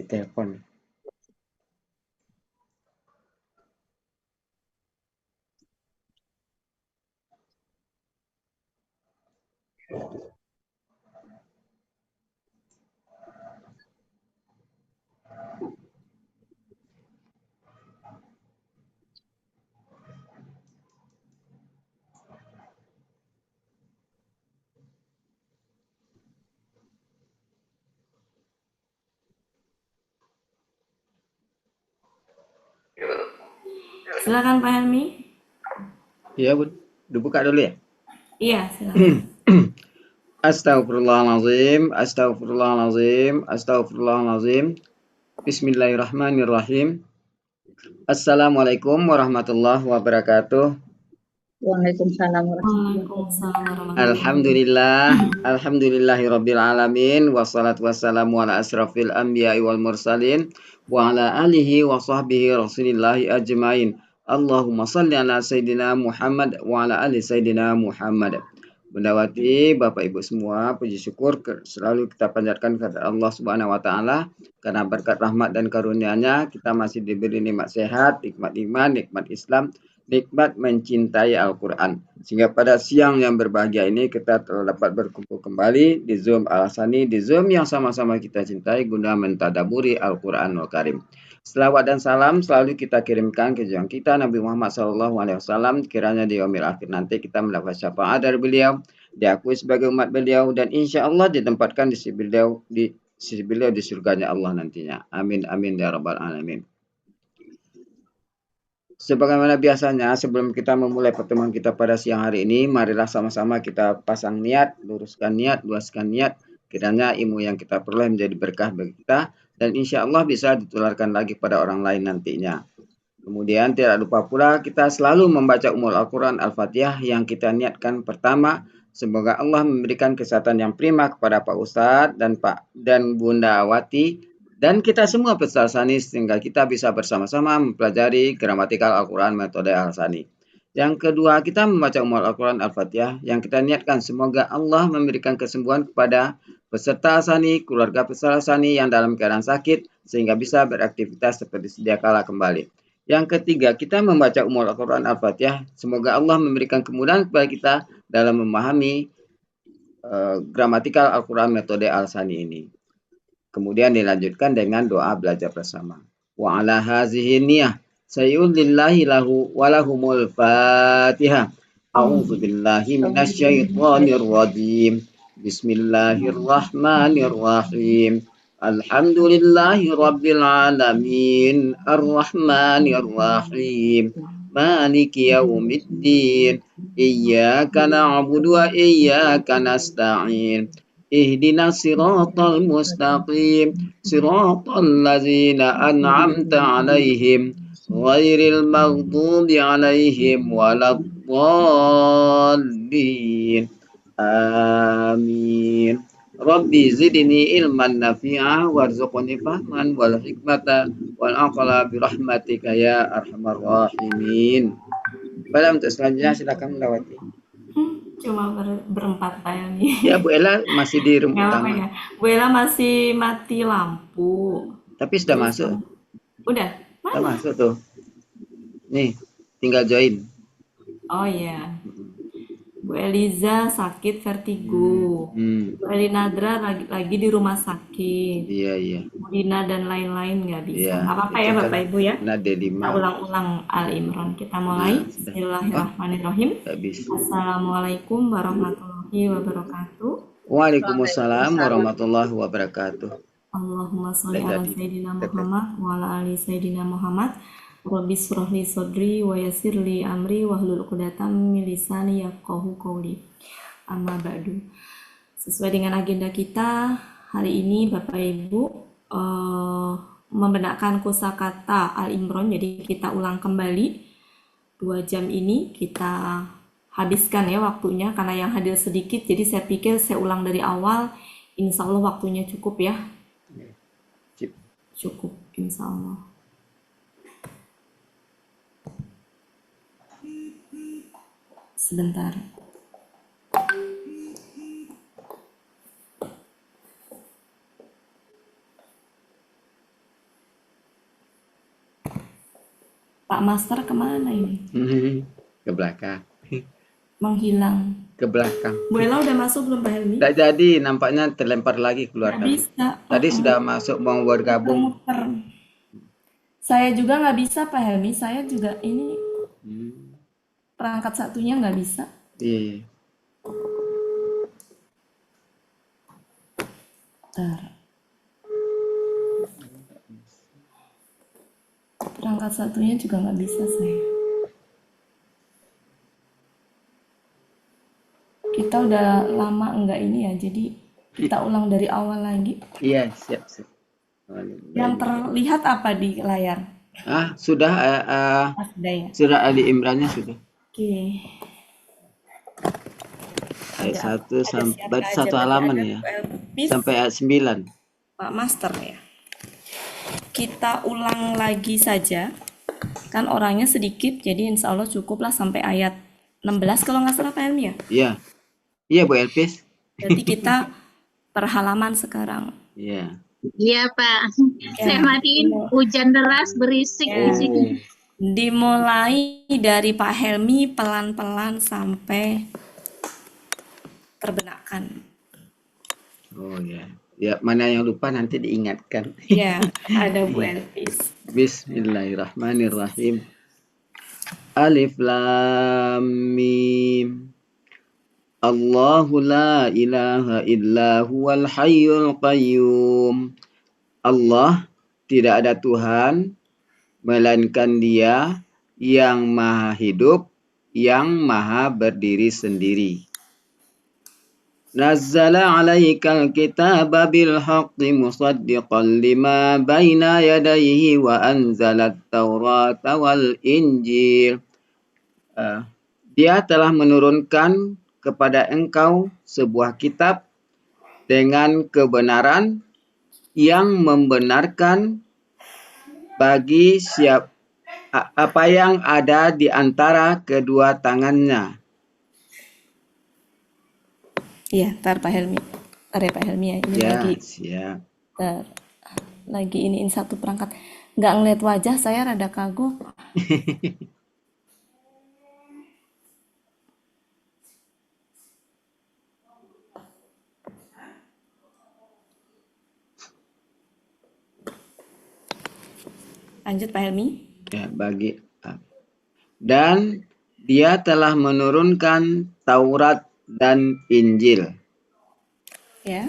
telepon. Silakan Pak Helmi. Iya, Bun. Dibuka dulu ya. Iya, silakan. Astagfirullahalazim, astagfirullahalazim, astagfirullahalazim. Bismillahirrahmanirrahim. Assalamualaikum warahmatullahi wabarakatuh. Waalaikumsalam warahmatullahi Waalaikumsalam wabarakatuh. warahmatullahi Alhamdulillahirabbil alamin wassalatu wassalamu ala asrafil anbiya'i wal mursalin wa ala alihi wa sahbihi rasulillahi ajmain. Allahumma salli ala sayyidina Muhammad wa ala ali sayyidina Muhammad. Bunda Wati, Bapak Ibu semua, puji syukur selalu kita panjatkan kepada Allah Subhanahu wa taala karena berkat rahmat dan karunia-Nya kita masih diberi nikmat sehat, nikmat iman, nikmat Islam, nikmat mencintai Al-Quran. Sehingga pada siang yang berbahagia ini kita telah dapat berkumpul kembali di Zoom Al-Hasani, di Zoom yang sama-sama kita cintai guna mentadaburi Al-Quranul Karim. Selawat dan salam selalu kita kirimkan ke junjungan kita Nabi Muhammad SAW. Kiranya di yaumil akhir nanti kita mendapat syafaat dari beliau, diakui sebagai umat beliau, dan insya Allah ditempatkan di sisi beliau di surganya Allah nantinya. Amin amin ya rabbal alamin. Sebagaimana biasanya, sebelum kita memulai pertemuan kita pada siang hari ini, marilah sama-sama kita pasang niat, luruskan niat, luaskan niat. Kiranya ilmu yang kita peroleh menjadi berkah bagi kita, dan insya Allah bisa ditularkan lagi pada orang lain nantinya. Kemudian tidak lupa pula kita selalu membaca Ummul Al-Quran Al-Fatihah yang kita niatkan pertama. Semoga Allah memberikan kesehatan yang prima kepada Pak Ustadz dan Bunda Wati dan kita semua peserta Al-Sani sehingga kita bisa bersama-sama mempelajari gramatikal Al-Quran metode Al-Sani. Yang kedua, kita membaca Ummul Al-Quran Al-Fatihah yang kita niatkan semoga Allah memberikan kesembuhan kepada peserta Al-Sani, keluarga peserta Al-Sani yang dalam keadaan sakit sehingga bisa beraktivitas seperti sedia kala kembali. Yang ketiga, kita membaca Ummul Al-Quran Al-Fatihah. Semoga Allah memberikan kemudahan kepada kita dalam memahami gramatikal Al-Quran metode Al-Sani ini. Kemudian dilanjutkan dengan doa belajar bersama. Wa ala hazihi niyah sayyudillahi lahu walahumul fatihah. A'udzu billahi minasyaitonir rajim. Bismillahirrahmanirrahim. Alhamdulillahi rabbil alamin. Arrahmanir rahim. Maliki yaumiddin. Iyyaka na'budu wa iyyaka nasta'in. اهدنا الصراط المستقيم صراط الذين أنعمت عليهم غير المغضوب عليهم ولا الضالين آمين ربي زدني علما نافعا وارزقني فهما والحكمة والعقل برحمتك يا أرحم الراحمين. Pada untuk selanjutnya silakan melewati. Cuma berempat Pak Helmi. Ya, Bu Ella masih di room Nggak apa utama. ya. Bu Ella masih mati lampu. Tapi sudah Terus masuk. udah? Sudah Mana? masuk tuh. Nih, tinggal join. Oh iya. Bu Eliza sakit vertigo. Bu Elinadra lagi di rumah sakit. Iya, iya. Bu Dina dan lain-lain nggak bisa. Iya, Nggak apa-apa itu ya kan Bapak Ibu ya. nada Kita 5. ulang-ulang Al Imran. Kita mulai. Sudah. Bismillahirrahmanirrahim. Nggak bisa. Assalamualaikum warahmatullahi wabarakatuh. Waalaikumsalam warahmatullahi wabarakatuh. Allahumma sholli ala Tadi. sayyidina Muhammad wa ala ali sayyidina Muhammad. Rabbi shrah li sadri wa yassir li amri wahlul 'uqdatam min lisani yafqahu qawli. Amma ba'du. Sesuai dengan agenda kita hari ini Bapak Ibu membenarkan kosakata Al Imran, jadi kita ulang kembali 2 jam ini kita habiskan ya waktunya karena yang hadir sedikit, jadi saya pikir saya ulang dari awal, insya Allah waktunya cukup ya. Cukup insya Allah. Sebentar. Pak Master kemana ini? Ke belakang. Menghilang. Ke belakang. Bu Ella udah masuk belum Pak Helmi? Tidak jadi, nampaknya terlempar lagi keluar Nggak tadi. bisa. Tadi sudah masuk mau bergabung. Muter-muter. Saya juga nggak bisa Pak Helmi. Saya juga ini perangkat satunya nggak bisa. Iya. Bentar. Perangkat satunya juga nggak bisa saya. Kita udah lama nggak ini ya, jadi kita ulang dari awal lagi. Iya, siap. Yang terlihat apa di layar? Sudah Sudah ya. surah Ali Imran-nya sudah. Oke. Ayat 1 sampai satu halaman ya. Sampai ayat 9. Pak Master ya. Kita ulang lagi saja. Kan orangnya sedikit, jadi insya Allah cukuplah sampai ayat 16 kalau nggak salah Pak Helmi ya. Iya. Iya Bu Elpis. Berarti kita per halaman sekarang. Iya. Iya Pak, saya matiin hujan deras berisik di sini. Dimulai dari Pak Helmi pelan-pelan sampai terbenakkan. Oh ya. Ya, mana yang lupa nanti diingatkan. Ya, ada Bu Elpis. Bismillahirrahmanirrahim. Alif Lam Mim. Allahu la ilaha illa huwal hayyul qayyum. Allah tidak ada Tuhan melainkan Dia yang maha hidup, yang maha berdiri sendiri. Nazzala 'alaikal kitaba bil haqqi musaddiqan lima baina yadayhi wa anzalat taurata wal injil. Dia telah menurunkan kepada engkau sebuah kitab dengan kebenaran yang membenarkan bagi apa yang ada di antara kedua tangannya. Iya, ntar Pak Helmi. Ntar ya Pak Helmi ya. Ini Ya, lagi. siap. Ntar. Lagi iniin satu perangkat. Nggak ngeliat wajah, saya rada kagok. Lanjut Pak Helmi. Ya, dan Dia telah menurunkan Taurat dan Injil. Ya.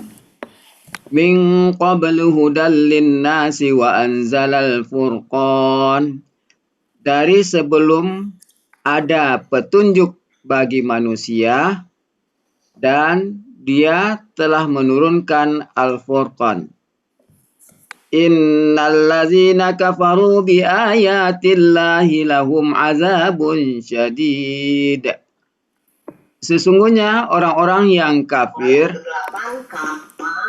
Min qablu hudal linnasi wa anzalal furqan. Dari sebelum ada petunjuk bagi manusia dan Dia telah menurunkan Al-Furqan. Innallazina kafaru bi ayatillahi lahum azabun syadid. Sesungguhnya orang-orang yang kafir.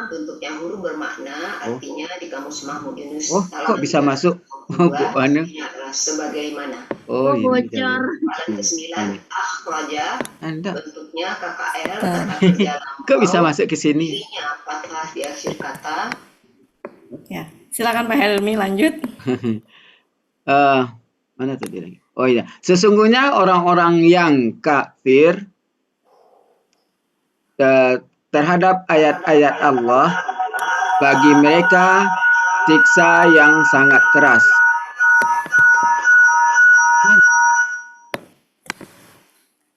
Bentuk yang huruf bermakna, artinya di kamus Mahmud Yunus. Kok bisa masuk? Bu Anu. Sebagaimana. Oh, ini bocor. Ke-9 akhraja. Bentuknya KKR. Kok bisa masuk ke sini? Fathah di akhir kata. Ya, silakan Pak Helmi lanjut. Mana tadi lagi? Oh iya, sesungguhnya orang-orang yang kafir terhadap ayat-ayat Allah, bagi mereka siksa yang sangat keras.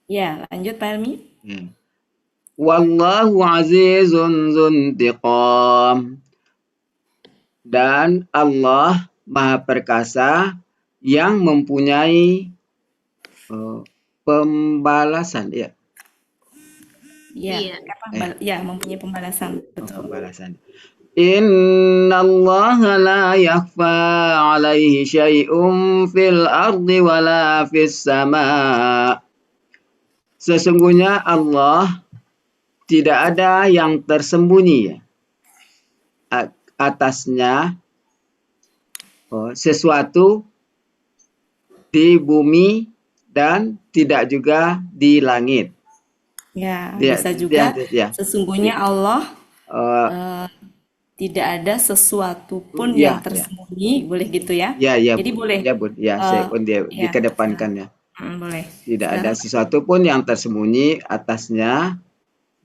Ya, lanjut Pak Helmi. Wallahu azizun dzuntiqam. Dan Allah Maha Perkasa yang mempunyai pembalasan, ya. Ya, ya, mempunyai pembalasan. Betul. Pembalasan. Innallaha la yakhfa 'alaihi syai'un fil ardi wala fis sama'. Sesungguhnya Allah tidak ada yang tersembunyi atasnya sesuatu di bumi dan tidak juga di langit. Ya, bisa juga. Sesungguhnya Allah tidak ada sesuatu pun Ya, yang tersembunyi, boleh gitu ya? ya, ya, Jadi Bu. boleh, Ya, Bu. Ya, saya eh, pun dia ya, dikedepankan ya. boleh. Tidak ada Silakan. sesuatu pun yang tersembunyi atasnya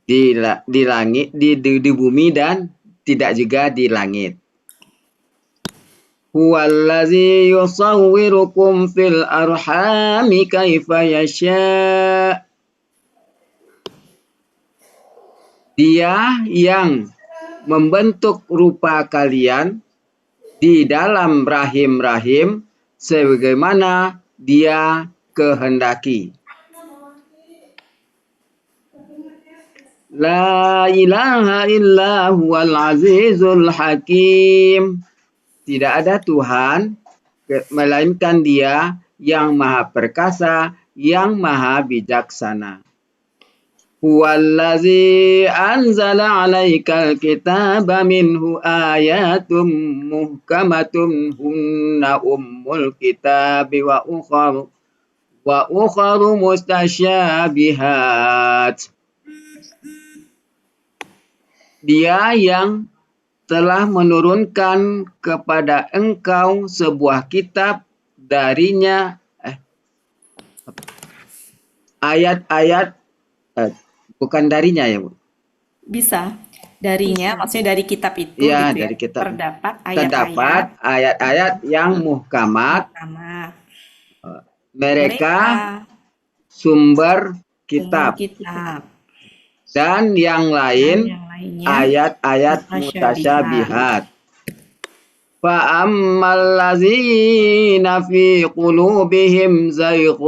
di langit, di bumi dan tidak juga di langit. Huwallazi yusawwirukum fil arhami kaifa yasha. Dia yang membentuk rupa kalian di dalam rahim-rahim sebagaimana dia kehendaki. La ilaha illa huwal azizul hakim. Tidak ada Tuhan melainkan Dia yang Maha Perkasa, yang Maha Bijaksana. Huwallazi anzala 'alaikal kitaba minhu ayatum muhkamatun hunna ummul kitabi wa ukharu mustasyabihat. Dia yang telah menurunkan kepada engkau sebuah kitab darinya ayat-ayat bukan darinya ya Bu. Bisa. Darinya, Bisa. maksudnya dari kitab itu Ya, gitu ya. dari kitab. Terdapat Terdapat ayat-ayat ayat-ayat yang muhkamat. muhkamat. Mereka Mereka sumber umul kitab kitab dan yang dan lain yang lainnya ayat-ayat mutasyabihat. mutasyabihat. فَأَمَّا الَّذِينَ فِي قُلُوبِهِمْ زَيْغٌ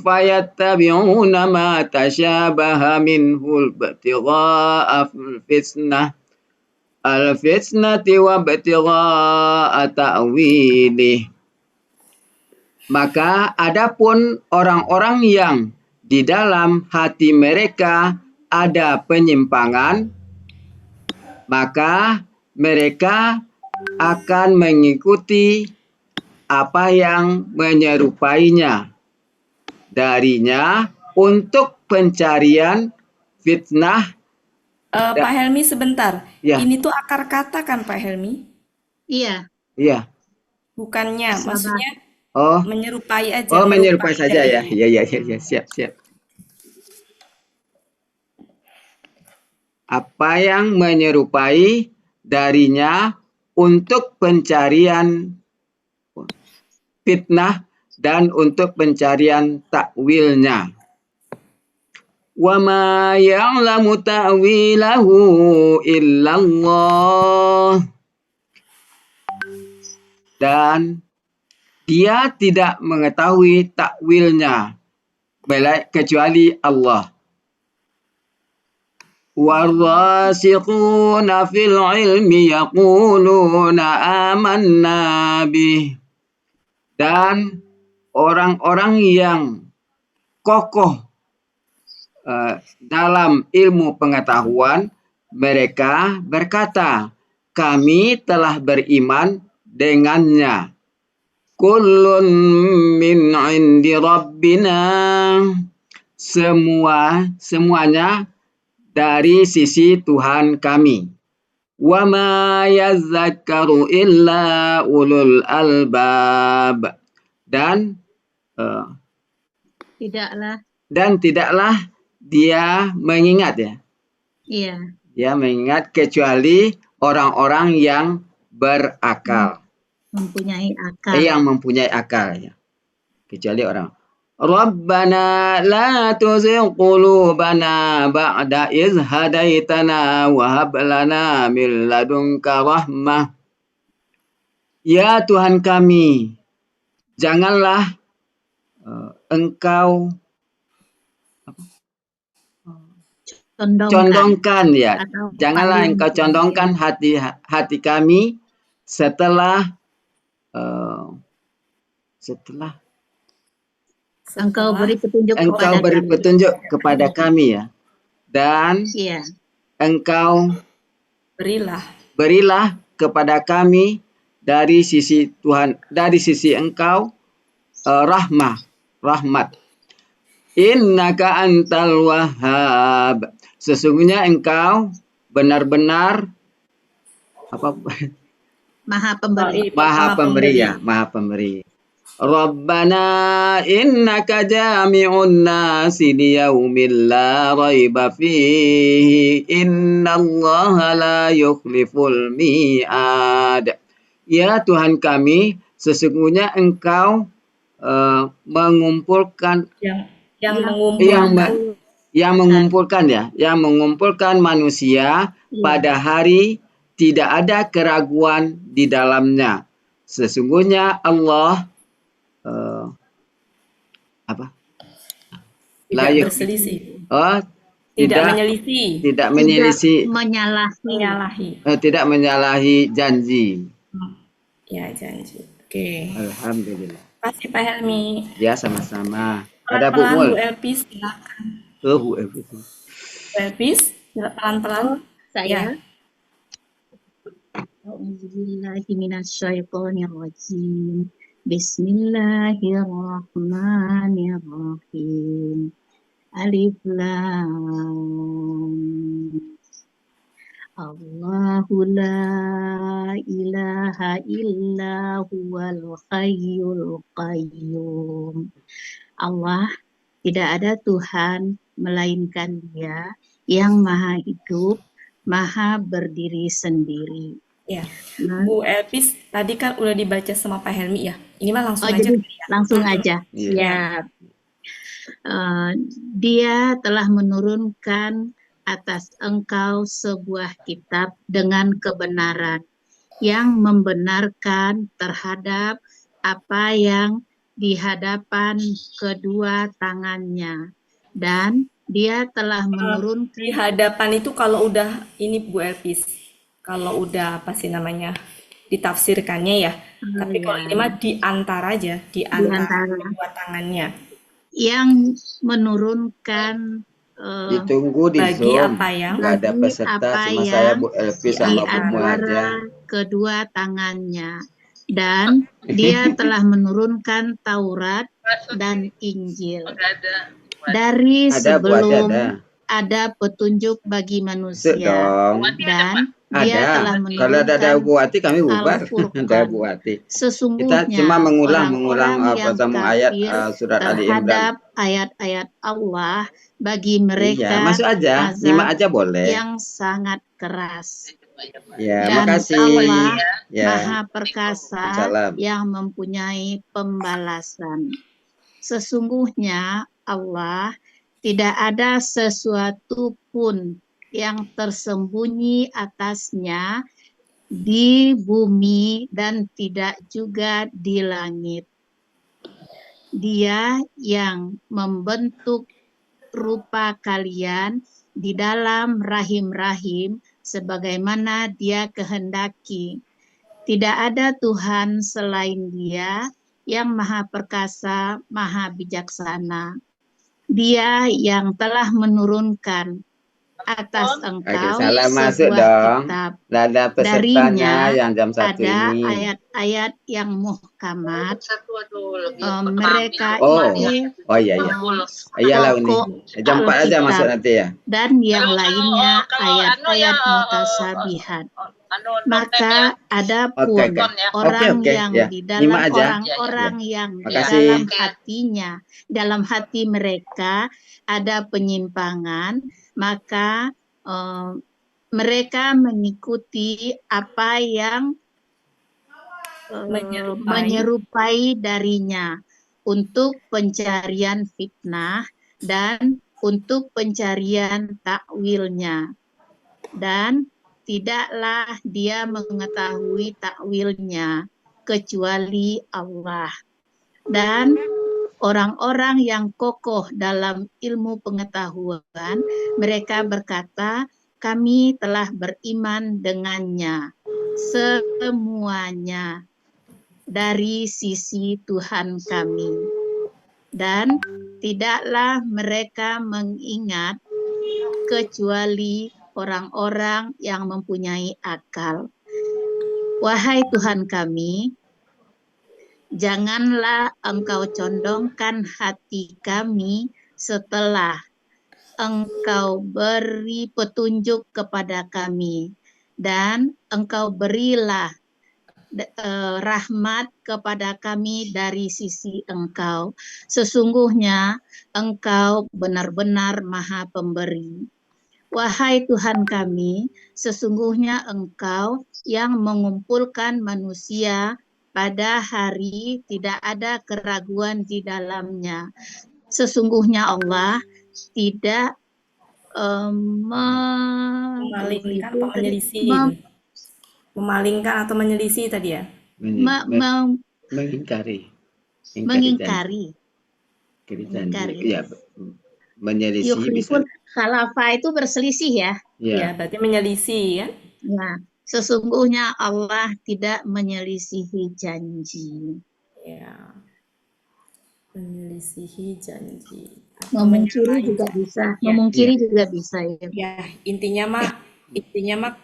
فَيَتَّبِعُونَ مَا تَشَابَهَ مِنْهُ ابْتِغَاءَ الْفِتْنَةِ وَابْتِغَاءَ تَأْوِيلِهِ. Maka adapun orang-orang yang di dalam hati mereka ada penyimpangan, maka mereka akan mengikuti apa yang menyerupainya darinya untuk pencarian fitnah. Pak Helmi sebentar. Ya, Ini tuh akar kata kan Pak Helmi? Iya, iya. Bukannya, sabar. maksudnya Oh, menyerupai aja, oh menyerupai merupai saja dari ya. Iya, iya, iya, ya. Siap, siap. Apa yang menyerupai darinya untuk pencarian fitnah dan untuk pencarian takwilnya. Wa ma ya'lamu ta'wilahu illallah. Dan dia tidak mengetahui takwilnya kecuali Allah. Warasikhuna fil ilmi yaquluna amanna bih. Dan orang-orang yang kokoh dalam ilmu pengetahuan, mereka berkata, kami telah beriman dengannya. Kullun min indi rabbina. Semuanya dari sisi Tuhan kami. Wa ma yazzakkaru illa ulul albab. Dan Tidaklah. tidaklah dia mengingat ya. Iya, Dia mengingat kecuali orang-orang yang berakal. mempunyai akal. Yang mempunyai akal ya. Kecuali orang. Rabbana la tuzigh qulubana ba'da iz hadaitana wa hab lana min ladunka rahmah. Ya Tuhan kami, janganlah Engkau condongkan ya. Atau Janganlah paling Engkau condongkan hati kami setelah Engkau beri petunjuk Engkau kepada beri kami. petunjuk kepada kami ya. Dan Iya, Engkau berilah kepada kami dari sisi Tuhan, dari sisi Engkau rahmat. Innaka antal wahhab. Sesungguhnya Engkau benar-benar Apa? Maha pemberi. Maha pemberi ya, Maha pemberi. Rabbana innaka jami'un nasi liyaumin la raiba fihi innallaha la yukhliful mi'ad. Ya Tuhan kami, sesungguhnya Engkau mengumpulkan yang mengumpulkan ya, yang mengumpulkan manusia pada hari tidak ada keraguan di dalamnya. Sesungguhnya Allah tidak berselisih. Tidak menyelisih, menyalahi. tidak menyalahi janji. Ya, janji. Oke. Alhamdulillah. Kasih Pak Helmi. Ya, sama-sama. Ada Bu Pelan-pelan Mul. Bu Elpis, silakan. Bu Elpis. Bu Elpis, pelan-pelan. Saya. A'udzubillahi minasyaitonirrajim. Bismillahirrahmanirrahim. Alif Lam. Allahu la ilaha illa huwal hayyul qayyum. Allah, tidak ada Tuhan melainkan Dia yang maha hidup, maha berdiri sendiri. Ya, Bu Elpis tadi kan udah dibaca sama Pak Helmi ya. Ini mah langsung aja. Langsung aja. Ya. Dia telah menurunkan atas engkau sebuah kitab dengan kebenaran yang membenarkan terhadap apa yang di hadapan kedua tangannya, dan dia telah menurunkan di hadapan itu kalau udah ini Bu Elpis, kalau udah apa sih namanya ditafsirkannya ya. Tapi kalau ini mah di antara aja, di antara kedua tangannya. Yang menurunkan ditunggu di bagi Zoom. Apa yang nggak ada peserta, cuma saya Bu Elpis sama Bu Mul aja. Kedua tangannya, dan dia telah menurunkan Taurat dan Injil dari sebelum ada petunjuk bagi manusia. Dan dia telah menurunkan kalau ada Bu Ati kami bubar. Ada Bu Ati. Sesungguhnya kita cuma mengulang yang ayat surat Ali Imran terhadap ayat-ayat Allah bagi mereka masuk aja, nyimak aja boleh, yang sangat keras. Ya, dan makasih. Allah Ya. Maha Perkasa yang mempunyai pembalasan. Sesungguhnya Allah tidak ada sesuatu pun yang tersembunyi atasnya di bumi dan tidak juga di langit. Dia yang membentuk rupa kalian di dalam rahim-rahim sebagaimana Dia kehendaki. Tidak ada Tuhan selain Dia yang Maha Perkasa, Maha Bijaksana. Dia yang telah menurunkan atas engkau sebuah kitab. Darinya yang jam 1 ada ini ayat-ayat yang muhkamat. Mereka itu iyalah ini jam 4 aja masuk nanti ya. Dan yang lainnya ayat-ayat mutasabihat. Maka ada pun orang yang di dalam orang-orang yang di dalam hatinya, dalam hati mereka ada penyimpangan, maka mereka mengikuti apa yang menyerupai darinya untuk pencarian fitnah dan untuk pencarian takwilnya, dan tidaklah dia mengetahui takwilnya kecuali Allah. Dan orang-orang yang kokoh dalam ilmu pengetahuan, mereka berkata, kami telah beriman dengannya semuanya dari sisi Tuhan kami. Dan tidaklah mereka mengingat kecuali orang-orang yang mempunyai akal. Wahai Tuhan kami, janganlah Engkau condongkan hati kami setelah Engkau beri petunjuk kepada kami, dan Engkau berilah rahmat kepada kami dari sisi Engkau. Sesungguhnya Engkau benar-benar Maha Pemberi. Wahai Tuhan kami, sesungguhnya Engkau yang mengumpulkan manusia pada hari tidak ada keraguan di dalamnya. Sesungguhnya Allah tidak memalingkan atau menyelisih. Memalingkan atau menyelisih tadi ya? Mengingkari. Mengingkari. Ya, menyelisih bisa. Khalafa itu berselisih ya? Ya, berarti menyelisih ya? Nah, sesungguhnya Allah tidak menyelisihi janji. Ya, menyelisihi janji. Memungkiri juga bisa. Ya. Memungkiri juga bisa ya. Ya, intinya mah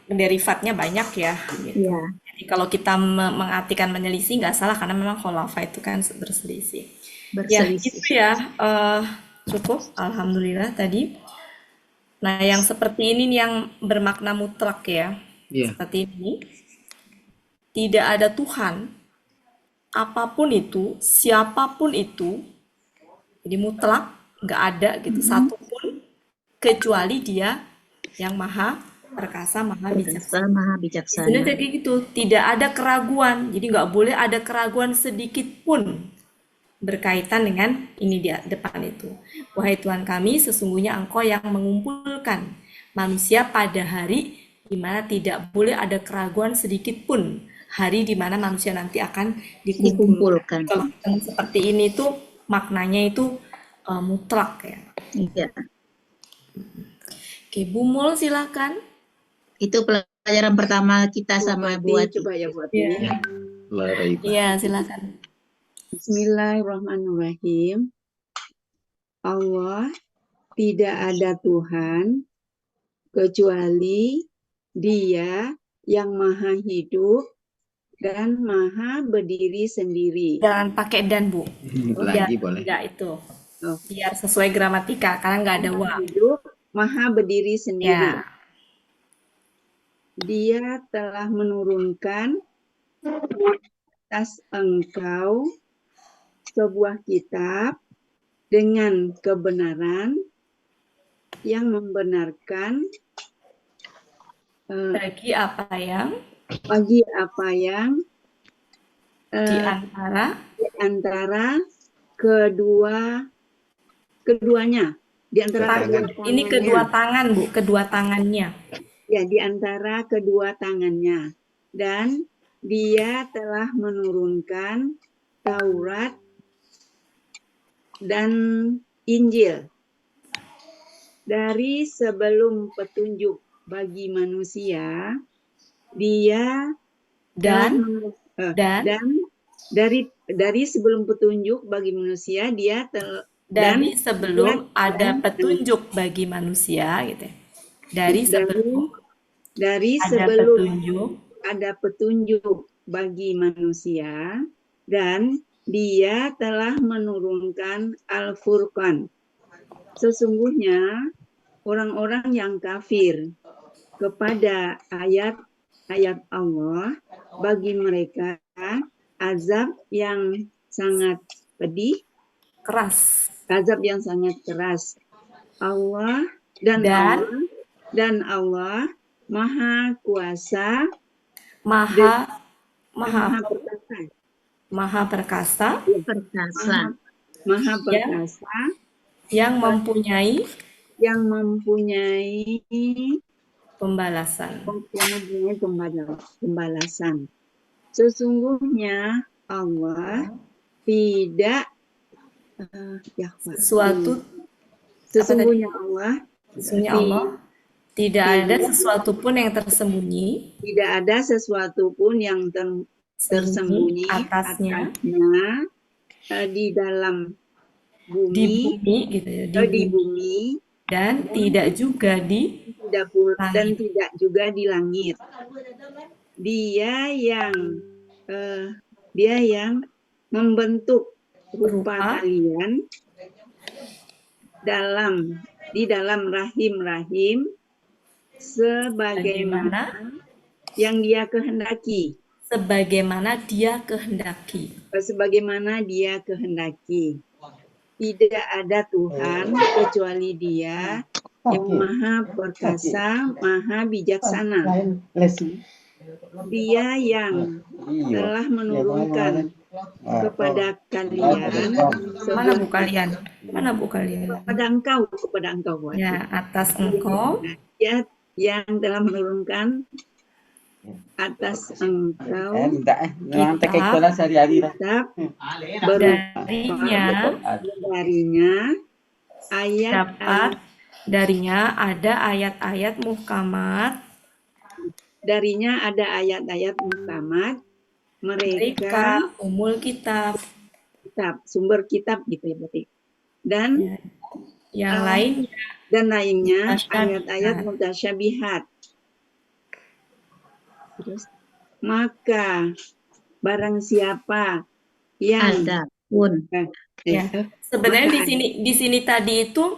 derivatnya banyak ya. Gitu. Ya. Jadi kalau kita mengartikan menyelisih nggak salah karena memang khulafa itu kan berselisih. Ya, gitu ya. Cukup, alhamdulillah tadi. Nah, yang seperti ini nih yang bermakna mutlak ya. Seperti ini. Tidak ada Tuhan, apapun itu, siapapun itu, jadi mutlak, nggak ada gitu, satupun, kecuali Dia yang maha perkasa, maha bijaksana. Sebenarnya kayak gitu, tidak ada keraguan, jadi nggak boleh ada keraguan sedikit pun berkaitan dengan ini di depan itu. Wahai Tuhan kami, sesungguhnya Engkau yang mengumpulkan manusia pada hari di mana tidak boleh ada keraguan sedikit pun, hari di mana manusia nanti akan dikumpulkan. Kalau seperti ini tuh maknanya itu mutlak ya. Iya. Oke, Bu Mul silakan. Itu pelajaran pertama kita sama buat. Coba ya buat ini. Iya, silakan. Bismillahirrahmanirrahim. Allah tidak ada Tuhan kecuali Dia yang maha hidup dan maha berdiri sendiri. Jangan pakai dan, Bu. Lagi boleh. Tidak itu. Biar sesuai gramatika, karena nggak ada wa. Hidup, maha berdiri sendiri. Ya. Dia telah menurunkan atas engkau sebuah kitab dengan kebenaran yang membenarkan bagi apa yang di antara keduanya, di antara ini kedua tangan, Bu, kedua tangannya. Ya, di antara kedua tangannya. Dan Dia telah menurunkan Taurat dan Injil dari sebelum petunjuk bagi manusia. Dia dan dari sebelum petunjuk bagi manusia dia dari sebelum ada petunjuk bagi manusia gitu. Dari sebelum ada petunjuk bagi manusia, dan Dia telah menurunkan Al-Furqan. Sesungguhnya orang-orang yang kafir kepada ayat-ayat Allah, bagi mereka azab yang sangat pedih, azab yang sangat keras. Allah Maha Kuasa, Maha perkasa, yang mempunyai pembalasan. Sesungguhnya Allah tidak Sesungguhnya Allah tidak ada sesuatu pun yang tersembunyi. Tidak ada sesuatu pun yang tersembunyi atasnya di dalam bumi, di bumi dan tidak juga di langit. Dia yang membentuk rupa kalian di dalam rahim-rahim sebagaimana yang dia kehendaki. Sebagaimana dia kehendaki. Sebagaimana dia kehendaki. Tidak ada Tuhan kecuali Dia yang Maha Perkasa, Maha Bijaksana. Dia yang telah menurunkan kepada kalian Mana bu kalian? Mana bu kalian? kepada engkau. Ya, atas engkau. Dia yang telah menurunkan atas engkau kitab darinya dapat darinya ada ayat-ayat muhkamat. Darinya ada ayat-ayat muhkamat. Mereka umul kitab, sumber kitab gitu ya berarti. Dan yang lainnya ayat-ayat mutasyabihat. Terus, maka barang siapa yang sebenarnya di sini tadi itu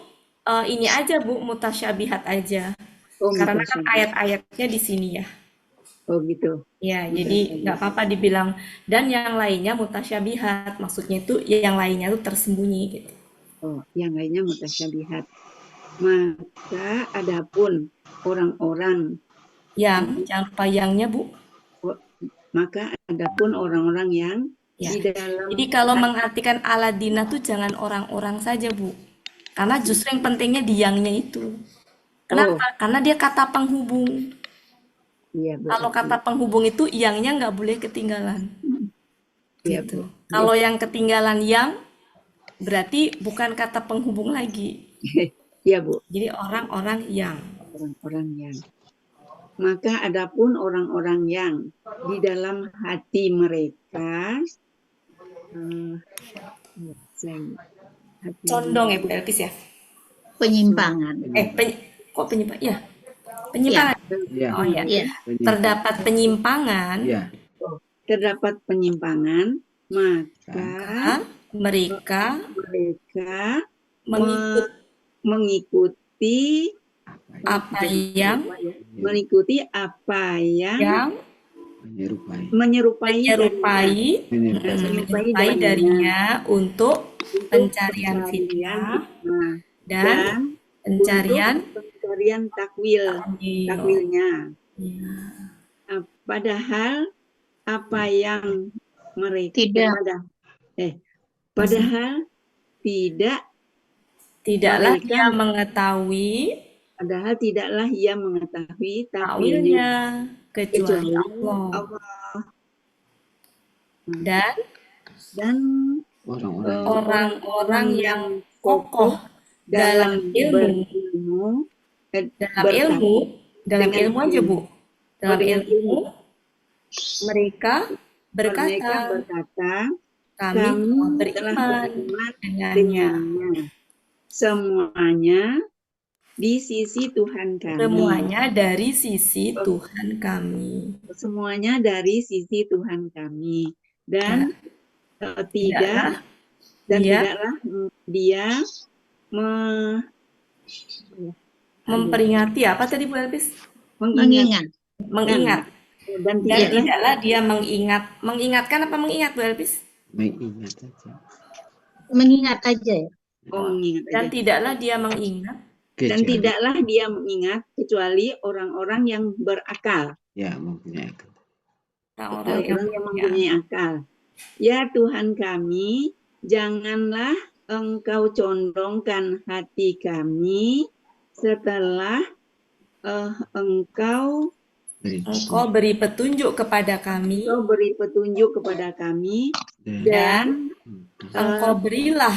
ini aja Bu, mutasyabihat aja. Karena kan ayat-ayatnya di sini ya. Oh gitu. Ya, jadi nggak apa-apa dibilang dan yang lainnya mutasyabihat. Maksudnya itu yang lainnya itu tersembunyi gitu. Oh, yang lainnya mutasyabihat. Maka adapun orang-orang yang jangan lupa yangnya Bu. Maka adapun orang-orang yang di dalam. Jadi kalau mengartikan Aladina tuh jangan orang-orang saja Bu. Karena justru yang pentingnya di yangnya itu. Kenapa? Karena dia kata penghubung. Iya, kalau kata penghubung itu yangnya nggak boleh ketinggalan. Gitu. Kalau yang ketinggalan yang berarti bukan kata penghubung lagi. Iya Bu. Jadi orang-orang yang. Orang-orang yang. Maka adapun orang-orang yang di dalam hati mereka condong ya Bu Elkis ya? Penyimpangan. Kok penyimpangan? Ya. Penyimpangan. Ya. Oh ya. Ya. Terdapat penyimpangan. Ya. Terdapat penyimpangan, maka mereka mengikuti apa yang menyerupai darinya untuk pencarian fitnah dan pencarian takwilnya. Padahal apa yang mereka tidaklah ia mengetahui takwilnya kecuali Allah. Dan orang-orang yang kokoh dalam ilmu aja Bu. Dalam ilmu mereka berkata kami beriman dengannya. Semuanya di sisi Tuhan kami. Semuanya dari sisi Tuhan kami. Semuanya dari sisi Tuhan kami. Dan tidaklah dia memperingati apa tadi Bu Elvis? Mengingat. Dan tidaklah dia mengingatkan apa mengingat Bu Elvis? Mengingat aja ya. Dan tidaklah dia mengingat. Dan tidaklah dia mengingat kecuali orang-orang yang berakal. Ya, mempunyai akal. Orang yang mempunyai akal. Ya Tuhan kami, janganlah Engkau condongkan hati kami setelah Engkau beri petunjuk kepada kami. Dan Engkau berilah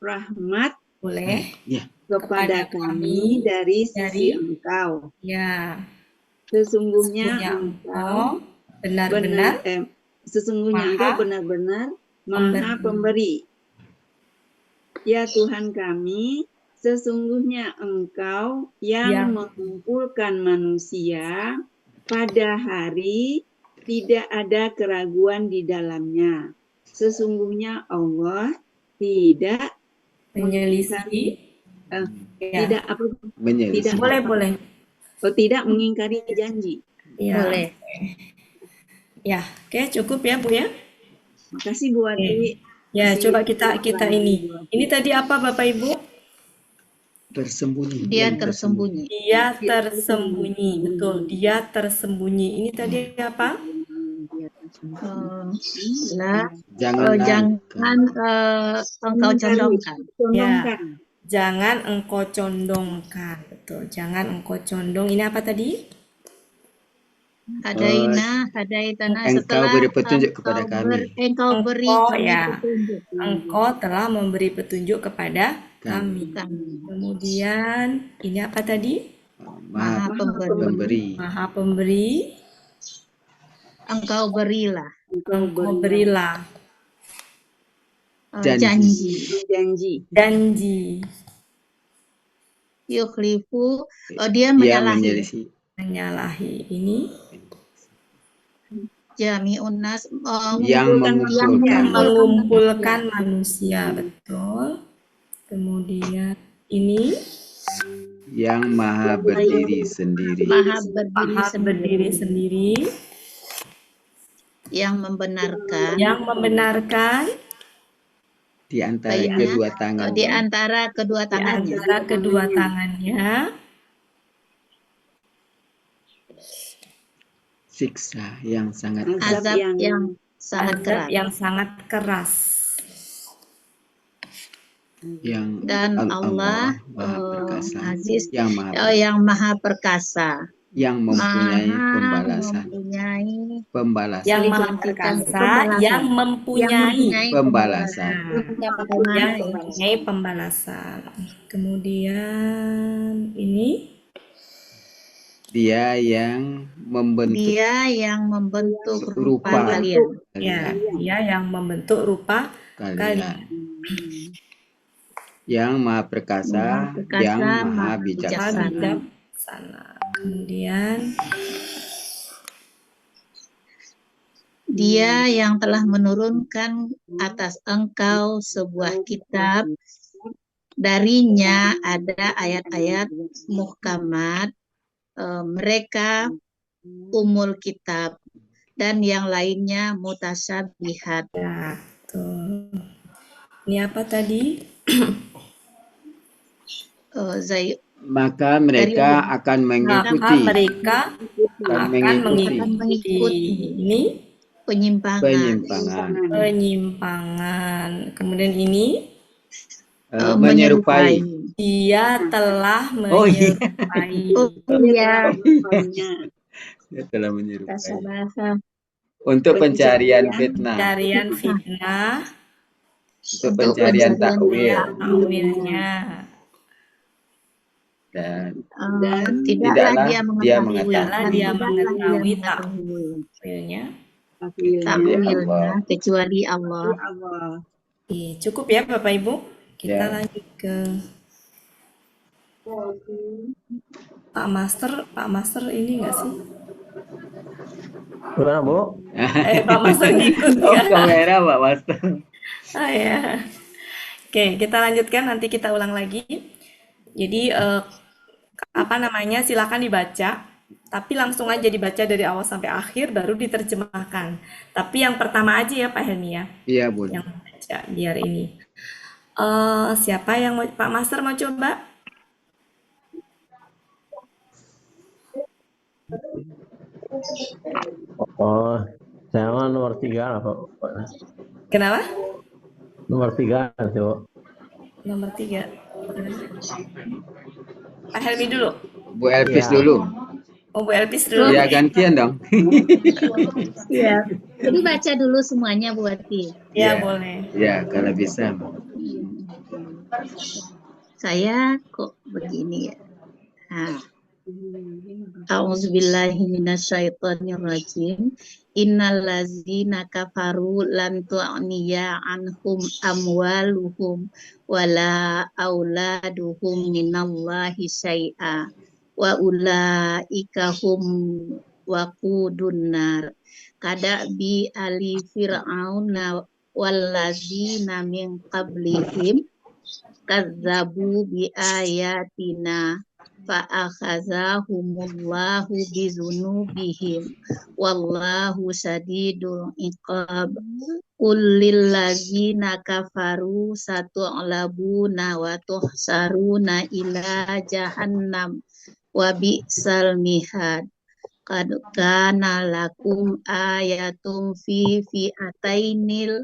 rahmat kepada kami dari sisi Engkau. Ya. Sesungguhnya Engkau benar-benar Maha Pemberi. Ya Tuhan kami, sesungguhnya Engkau yang mengumpulkan manusia pada hari tidak ada keraguan di dalamnya. Sesungguhnya Allah tidak menyelisih, tidak boleh Oh, tidak mengingkari janji. Ya. Boleh. Ya, oke, cukup ya Bu ya. Makasih Bu Wati. Ya, Masih coba kita ini. Ini tadi apa Bapak Ibu? Tersembunyi. Dia yang tersembunyi. Dia tersembunyi, betul. Dia tersembunyi. Ini tadi apa? Lah, Jangan jangan engkau condongkan. Ya, jangan engkau condongkan, betul. Jangan engkau condong. Ini apa tadi? Hadaitana engkau setelah beri petunjuk kepada kami. engkau beri Engkau, kami ya. petunjuk. Engkau telah memberi petunjuk kepada kami. Kami. Kemudian ini apa tadi? Maha Pemberi. pemberi. Maha pemberi. Engkau berilah. Engkau berilah. Janji. Janji. Yukhlifu. Dia menyalahi. Menyalahi. Ini Jami'un nas. Yang mengumpulkan manusia, betul. Kemudian ini yang maha berdiri sendiri. Maha berdiri sendiri. Yang membenarkan. Di antara kedua tangannya. Di antara kedua tangannya. Siksa yang sangat Azab yang sangat keras. Dan Allah Maha Perkasa. Aziz, yang Maha Perkasa. Yang mempunyai pembalasan. Yang Maha Perkasa, yang mempunyai pembalasan. Yang mempunyai pembalasan. Kemudian ini Dia yang membentuk rupa kalian. Ya, Dia yang membentuk rupa kalian. Yang Maha Perkasa, yang Maha Bijaksana. Kemudian Dia yang telah menurunkan atas engkau sebuah kitab. Darinya ada ayat-ayat muhkamat. Mereka umul kitab dan yang lainnya mutasyabihat. Ya, tuh. Ini apa tadi? Maka mereka akan mengikuti. Ini penyimpangan. Kemudian ini menyerupai. Dia telah menyerupai. Dia telah menyerupai. Untuk pencarian fitnah. Untuk pencarian takwilnya. Dan tidaklah dia mengetahui takwilnya kecuali Allah. Cukup ya Bapak Ibu. Kita lanjut ke Pak Master ini enggak sih? Gimana Bu? Pak Master ngikut ya. Kamera Pak Master. Ya. Oke, kita lanjutkan, nanti kita ulang lagi. Jadi silakan dibaca, tapi langsung aja dibaca dari awal sampai akhir baru diterjemahkan. Tapi yang pertama aja ya Pak Helmi ya. Iya, Bu. Yang baca biar ini. Siapa yang mau, Pak Master mau coba? Saya nomor 3 lah Pak. Kenapa? Nomor 3 coba. Nomor 3. Pak Helmi dulu. Bu Elvis dulu. Oh, Bu Elvis dulu. Ya, gantian dong. Iya. Jadi baca dulu semuanya Bu Wati. Ya, boleh. Ya, kalau bisa. Saya kok begini ya. A'udzubillahi minasyaitonirrajim. Innallazina kafaru lan tu'niya anhum amwaluhum wala auladuhum minallahi syai'a wa ulaika hum waqudun nar. Kada bi ali fir'auna wallazina min qablihim kazzabu bi ayatina fa'akhazahumullahu bizunubihim wallahu sadidul iqab. Qul lillazina kafaru satu'labuna wa tuhsaruna ila jahannam wa bi'sal mihad. Qad kana lakum ayatum fi fi'atainil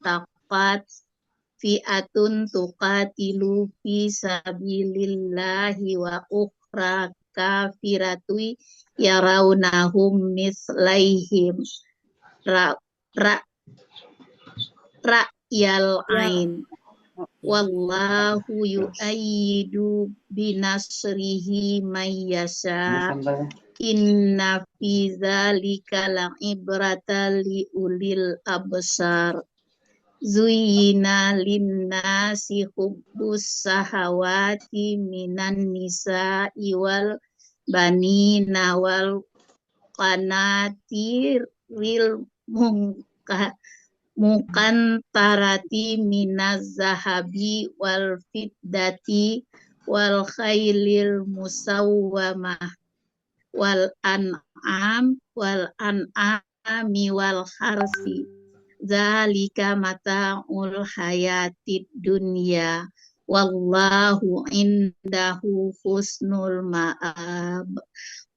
taqat fi'atun tuqatilu fi sabilillahi wa ukhra kafiratu yarawnahum mislaihim ra'yal ain wallahu yu'ayyidu binasrihi may yasha inna fi dzalika la'ibratan li ulil absar. Zuyyina linnasi hubbus sahawati minan nisa'i wal banina wal qanatiril muqantarati minaz zahabi wal fiddati wal khailil musawwamah wal an'ami wal harsi. Zalika mata'ul hayatid dunya wallahu indahu husnul ma'ab.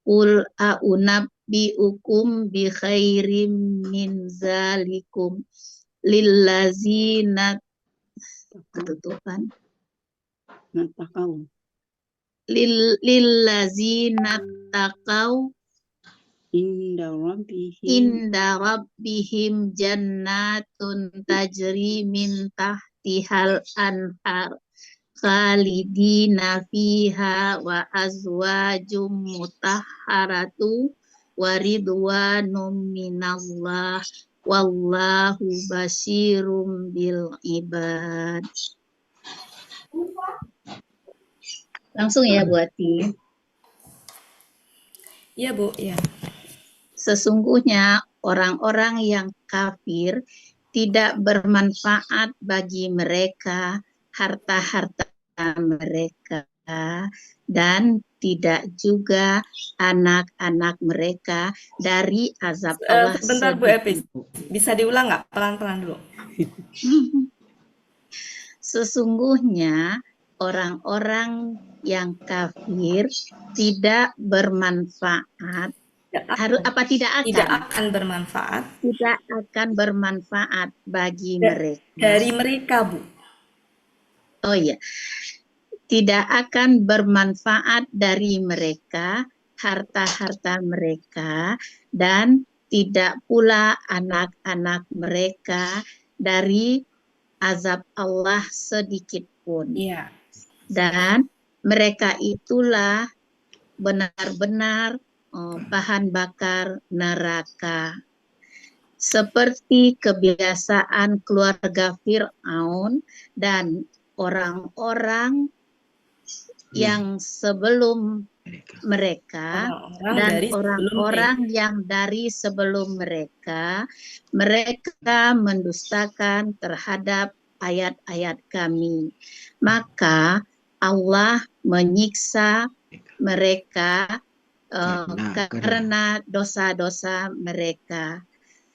Qul a'unabbi'ukum bi khairim min zalikum lillazina ketutupan lillazina taqau inda rabbihim jannatun tajri min tahtihal anhar khalidina fiha wa azwajum mutahharatu wa ridwanum minallah wallahu basyirum bil ibad. Langsung ya Bu Ati. Iya Bu, ya. Sesungguhnya orang-orang yang kafir tidak bermanfaat bagi mereka harta-harta mereka dan tidak juga anak-anak mereka dari azab Allah. Bentar Bu Epis, bisa diulang nggak? Pelan-pelan dulu. Sesungguhnya orang-orang yang kafir tidak bermanfaat. Tidak akan bermanfaat. Tidak akan bermanfaat bagi mereka. Dari mereka, Bu. Oh iya. Tidak akan bermanfaat dari mereka harta-harta mereka dan tidak pula anak-anak mereka dari azab Allah sedikit pun. Iya. Dan mereka itulah benar-benar bahan bakar neraka. Seperti kebiasaan keluarga Fir'aun dan orang-orang yang sebelum mereka dan orang-orang yang dari sebelum mereka mendustakan terhadap ayat-ayat kami. Maka Allah menyiksa mereka karena dosa-dosa mereka.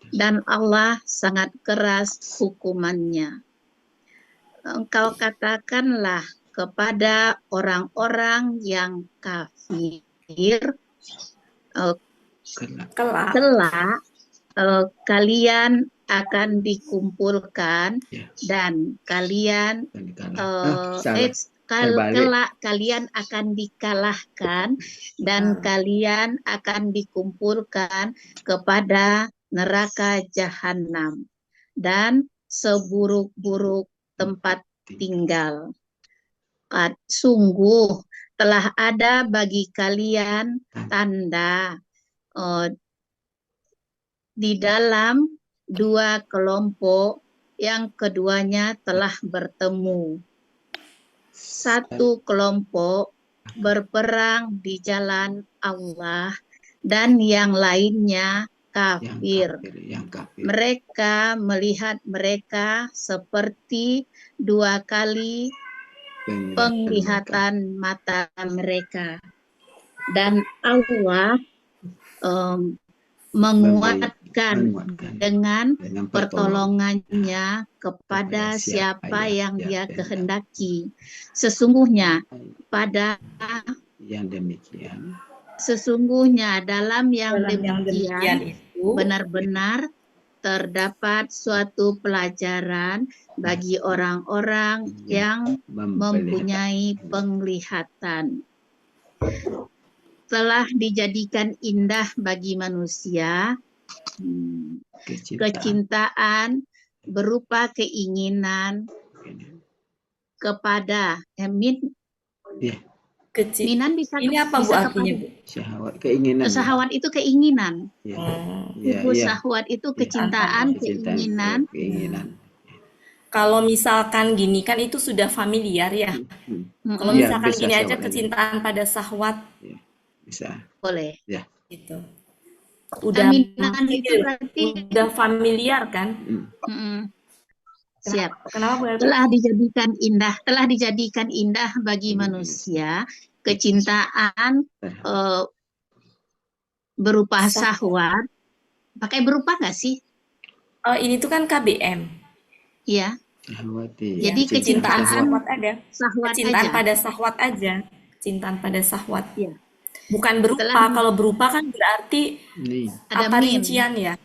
Dan Allah sangat keras hukumannya. Engkau katakanlah kepada orang-orang yang kafir, kelak kalian akan dikumpulkan dan kalian kelak kalian akan dikalahkan dan kalian akan dikumpulkan kepada neraka jahanam dan seburuk-buruk tempat tinggal. Sungguh telah ada bagi kalian tanda di dalam dua kelompok yang keduanya telah bertemu. Satu kelompok berperang di jalan Allah dan yang lainnya kafir. Mereka melihat mereka seperti dua kali penglihatan mata mereka. Dan Allah menguatkan dengan pertolongannya kepada siapa yang Dia kehendaki. Sesungguhnya dalam yang demikian benar-benar terdapat suatu pelajaran bagi orang-orang yang mempunyai penglihatan. Telah dijadikan indah bagi manusia kecintaan berupa keinginan kepada keinginan Ini apa Bu artinya, Bu? Syahwat, keinginan. Syahwat itu keinginan. Syahwat itu kecintaan, keinginan. Kalau misalkan gini kan itu sudah familiar ya. Kalau misalkan gini aja kecintaan pada syahwat. Bisa. Boleh. Ya. Gitu. Udah itu berarti udah familiar kan? Siap. Kenapa Bu? Telah dijadikan indah bagi manusia kecintaan berupa syahwat. Pakai berupa nggak sih? Ini tuh kan KBM. Iya. Jadi kecintaan syahwat ada. Kecintaan pada syahwat aja. Kecintaan pada syahwat. Iya. Bukan berupa. Kalau berupa kan berarti ada apa rincian ya?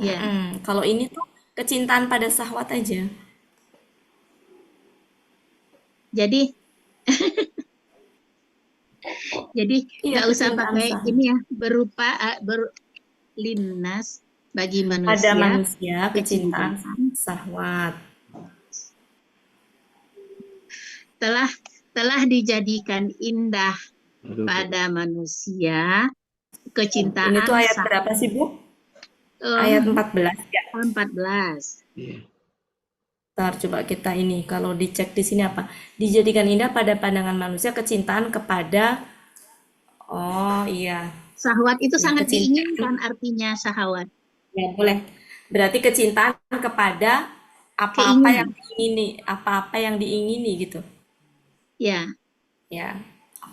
Iya. Kalau ini tuh kecintaan pada syahwat aja. Jadi nggak usah pakai ini ya, berupa linnas bagi manusia. Pada manusia kecintaan syahwat. Telah dijadikan indah pada manusia kecintaan. Ini tuh ayat berapa sih Bu? Ayat 14 ya. 14. Ntar coba kita ini, kalau dicek di sini apa? Dijadikan indah pada pandangan manusia kecintaan kepada, syahwat itu sangat diinginkan, artinya syahwat. Ya boleh. Berarti kecintaan kepada apa-apa yang diingini, apa-apa yang diingini gitu. Ya. Ya.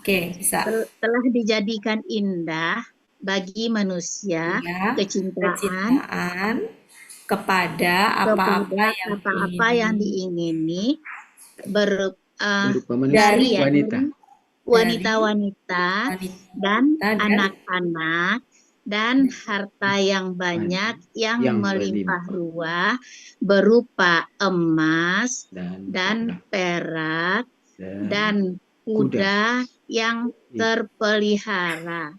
Oke, bisa. Telah dijadikan indah bagi manusia kecintaan kepada apa-apa yang diingini dari wanita-wanita dan anak-anak dan harta yang banyak yang melimpah ruah berupa emas dan perak dan kuda yang terpelihara.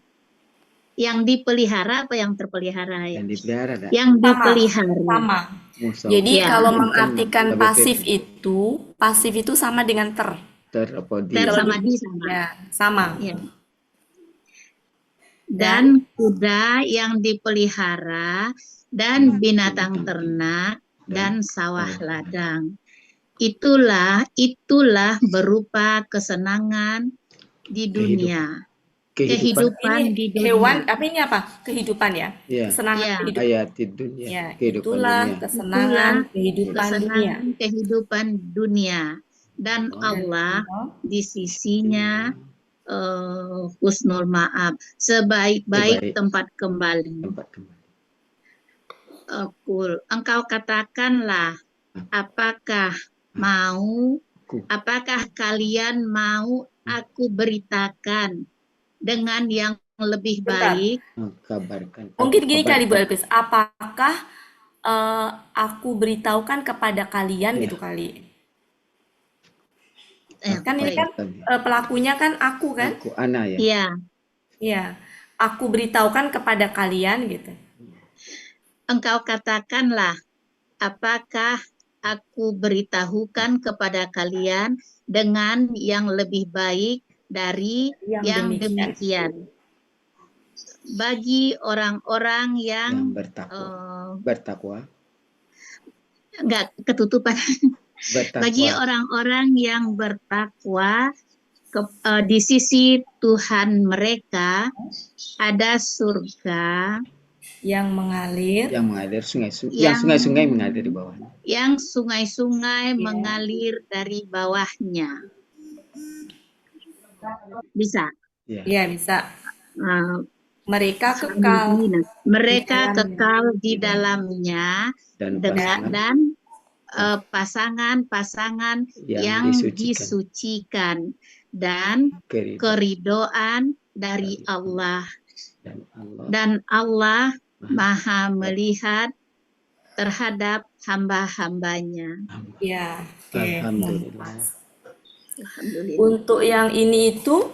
Yang dipelihara apa yang terpelihara ya? Yang dipelihara. Yang dipelihara. Sama. Jadi kalau mengartikan pasif itu sama dengan ter sama di sama. Ya, sama. Ya. Dan kuda yang dipelihara dan binatang ternak dan sawah ladang. Itulah berupa kesenangan di dunia. Kehidupan di dunia. Hewan, ini apa? Kehidupan ya? Kesenangan kehidupan. Ayat di dunia. Ya, itulah kesenangan kehidupan dunia. Dan Allah di sisinya husnul ma'ab, sebaik-baik tempat kembali. Engkau katakanlah, apakah kalian mau aku beritakan dengan yang lebih baik? Mungkin gini kali Bu Elpis, apakah aku beritahukan kepada kalian gitu kali? Kan ini kan pelakunya kan aku kan? Aku, Ana ya? Iya. Iya, aku beritahukan kepada kalian gitu. Engkau katakanlah, apakah aku beritahukan kepada kalian dengan yang lebih baik dari yang demikian. Bagi orang-orang yang bertakwa. Enggak, ketutupan. Bagi orang-orang yang bertakwa di sisi Tuhan mereka ada surga yang mengalir yang sungai-sungai mengalir di bawahnya. Yang sungai-sungai Ya. mengalir dari bawahnya. Bisa. Ya. Ya, bisa. Mereka Mereka di kekal di dalamnya Dan pasangan-pasangan yang disucikan dan keridoan dari Allah. Dan Allah Maha melihat terhadap hamba-hambanya. Ya, oke. Alhamdulillah. Alhamdulillah. Untuk yang ini itu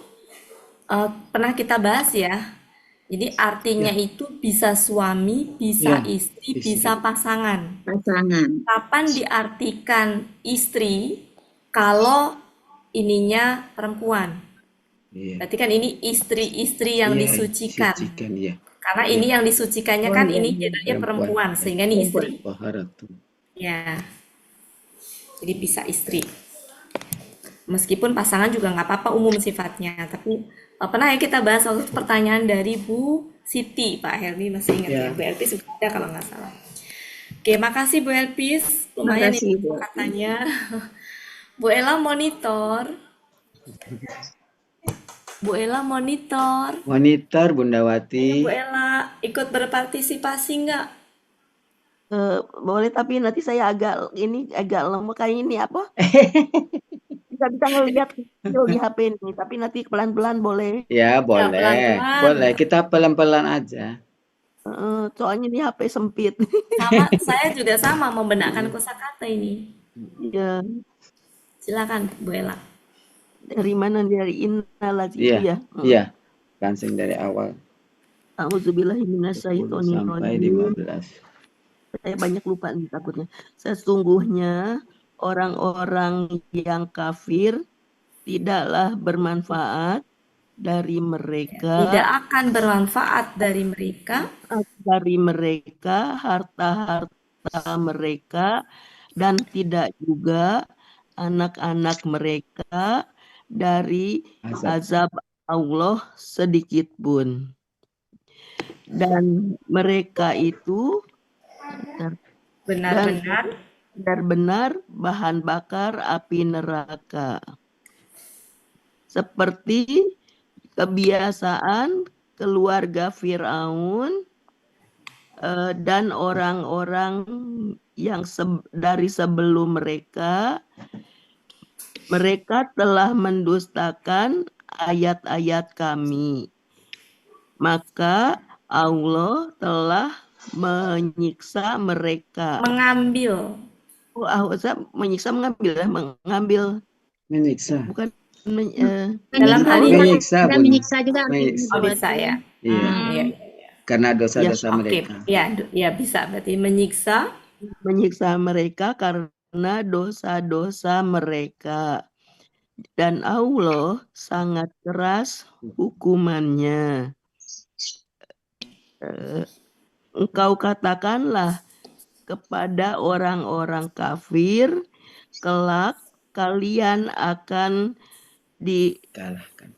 pernah kita bahas ya. Jadi artinya itu bisa suami, bisa istri, bisa pasangan. Kapan diartikan istri kalau ininya perempuan? Berarti kan ini istri-istri yang disucikan. Karena ini yang disucikannya kan ini gendernya perempuan, sehingga ini istri. Ya. Jadi bisa istri. Meskipun pasangan juga nggak apa-apa, umum sifatnya. Tapi pernah ya kita bahas waktu itu pertanyaan dari Bu Siti, Pak Helmi masih ingat ya? Bu Elpis juga ada kalau nggak salah. Oke, makasih Bu Elpis. Lumayan ini katanya. Bu Ella monitor. Bu Ella monitor. Monitor Bunda Wati. Bu Ella ikut berpartisipasi nggak? Boleh, tapi nanti saya agak lemah kayak ini apa? Bisa ngelihat di HP ini, tapi nanti pelan-pelan boleh. Ya, boleh. Ya, boleh. Kita pelan-pelan aja. Soalnya ini HP sempit. Sama, saya juga sama membenarkan kosakata ini. Iya. Silakan Bu Ella. Dari mana? Dari innalazim ya? Iya. Langsung dari awal. Auzubillahiminasyaitonirrajim. Sampai 15. Saya banyak lupa nih takutnya. Sesungguhnya orang-orang yang kafir tidaklah bermanfaat dari mereka. Tidak akan bermanfaat dari mereka. Dari mereka harta-harta mereka, dan tidak juga anak-anak mereka dari azab Allah sedikit pun. Dan mereka itu benar-benar bahan bakar api neraka. Seperti kebiasaan keluarga Firaun dan orang-orang yang dari sebelum mereka telah mendustakan ayat-ayat kami. Maka Allah telah menyiksa mereka. Mengambil. Menyiksa. Bukan dalam hal ini menyiksa juga. Bisa ya. Iya. Karena dosa-dosa mereka. Ya bisa, berarti menyiksa mereka karena dosa-dosa mereka. Dan Allah sangat keras hukumannya. Engkau katakanlah kepada orang-orang kafir, kelak kalian akan dikalahkan.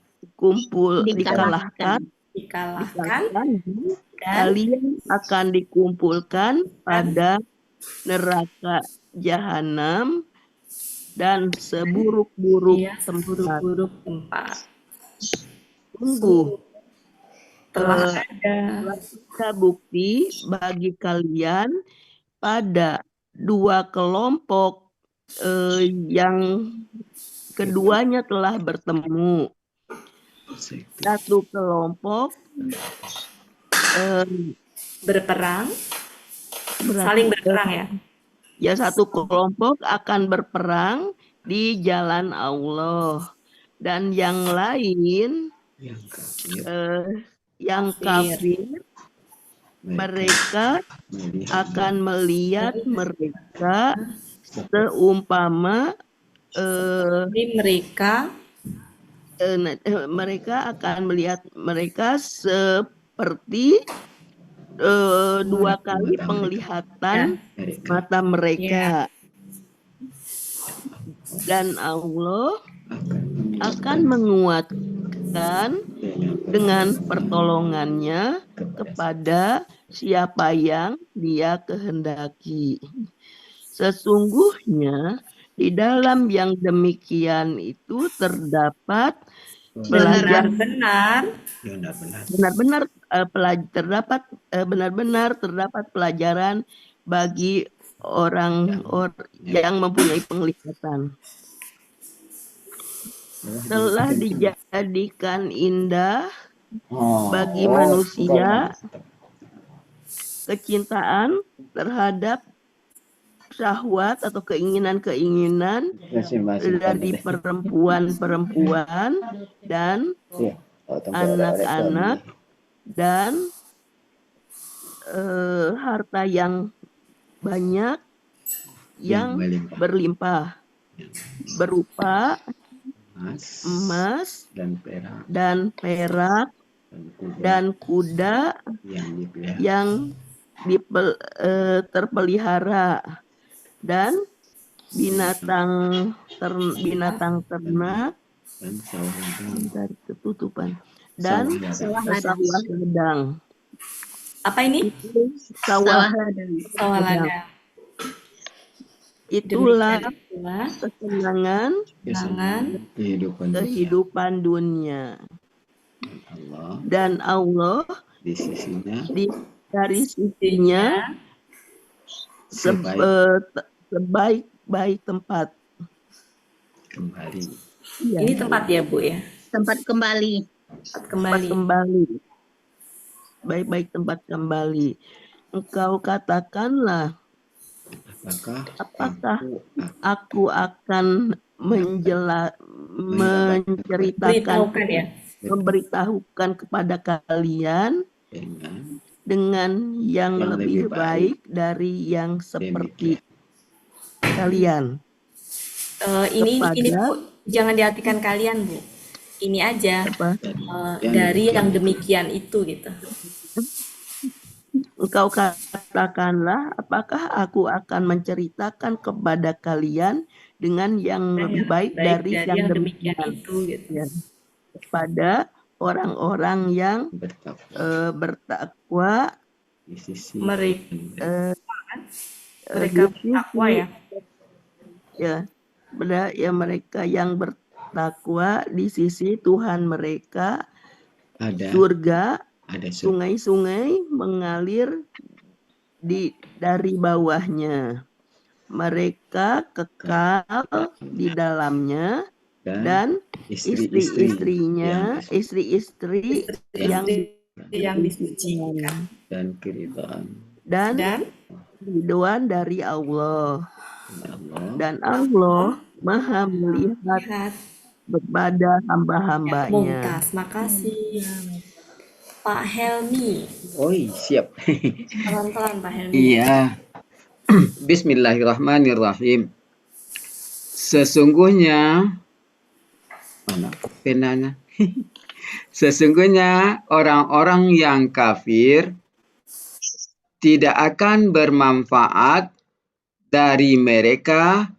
Kalian akan dikumpulkan pada neraka jahanam dan seburuk-buruk tempat. Sungguh telah ada bukti bagi kalian pada dua kelompok yang keduanya telah bertemu. Satu kelompok berperang, saling berperang ya. Ya, satu kelompok akan berperang di jalan Allah, dan yang lain yang kafir mereka akan melihat mereka seumpama mereka akan melihat mereka seperti dua kali penglihatan mata mereka. Dan Allah akan menguatkan dengan pertolongannya kepada siapa yang Dia kehendaki. Sesungguhnya di dalam yang demikian itu terdapat pelajaran benar-benar pelajaran bagi orang yang mempunyai penglihatan. Telah dijadikan indah bagi manusia kecintaan terhadap syahwat atau keinginan-keinginan dari perempuan-perempuan dan anak-anak dan harta yang banyak yang berlimpah berupa emas dan perak dan kuda yang terpelihara dan binatang ternak dari ketutupan dan sawah ladang. Apa ini? Sawah ladang. Itulah kesenangan kehidupan dunia. Dan Allah dari sisinya sebaik-baik tempat. Kembali. Ini tempat ya, Bu ya? Tempat kembali. Baik-baik tempat kembali. Engkau katakanlah, apakah aku akan memberitahukan kepada kalian dengan yang lebih baik dari yang seperti kalian. Ini Bu, jangan diartikan kalian, Bu. Ini aja dari yang demikian itu gitu. Engkau katakanlah, apakah aku akan menceritakan kepada kalian dengan yang lebih baik dari yang demikian itu gitu. Ya. Kepada orang-orang yang bertakwa mereka bertakwa ya. Ya, mereka yang bertakwa di sisi Tuhan mereka. Surga, sungai-sungai mengalir dari bawahnya. Mereka kekal di dalamnya dan istri-istri yang disucikan dan keridhaan dan ridhoan dari Allah. Dan Allah Maha melihat kepada hamba-hambanya. Mumtaz, makasih. Pak Helmi. Siap. Pelan-pelan Pak Helmi. Iya. Bismillahirrahmanirrahim. Sesungguhnya mana penanya? Sesungguhnya orang-orang yang kafir tidak akan bermanfaat dari mereka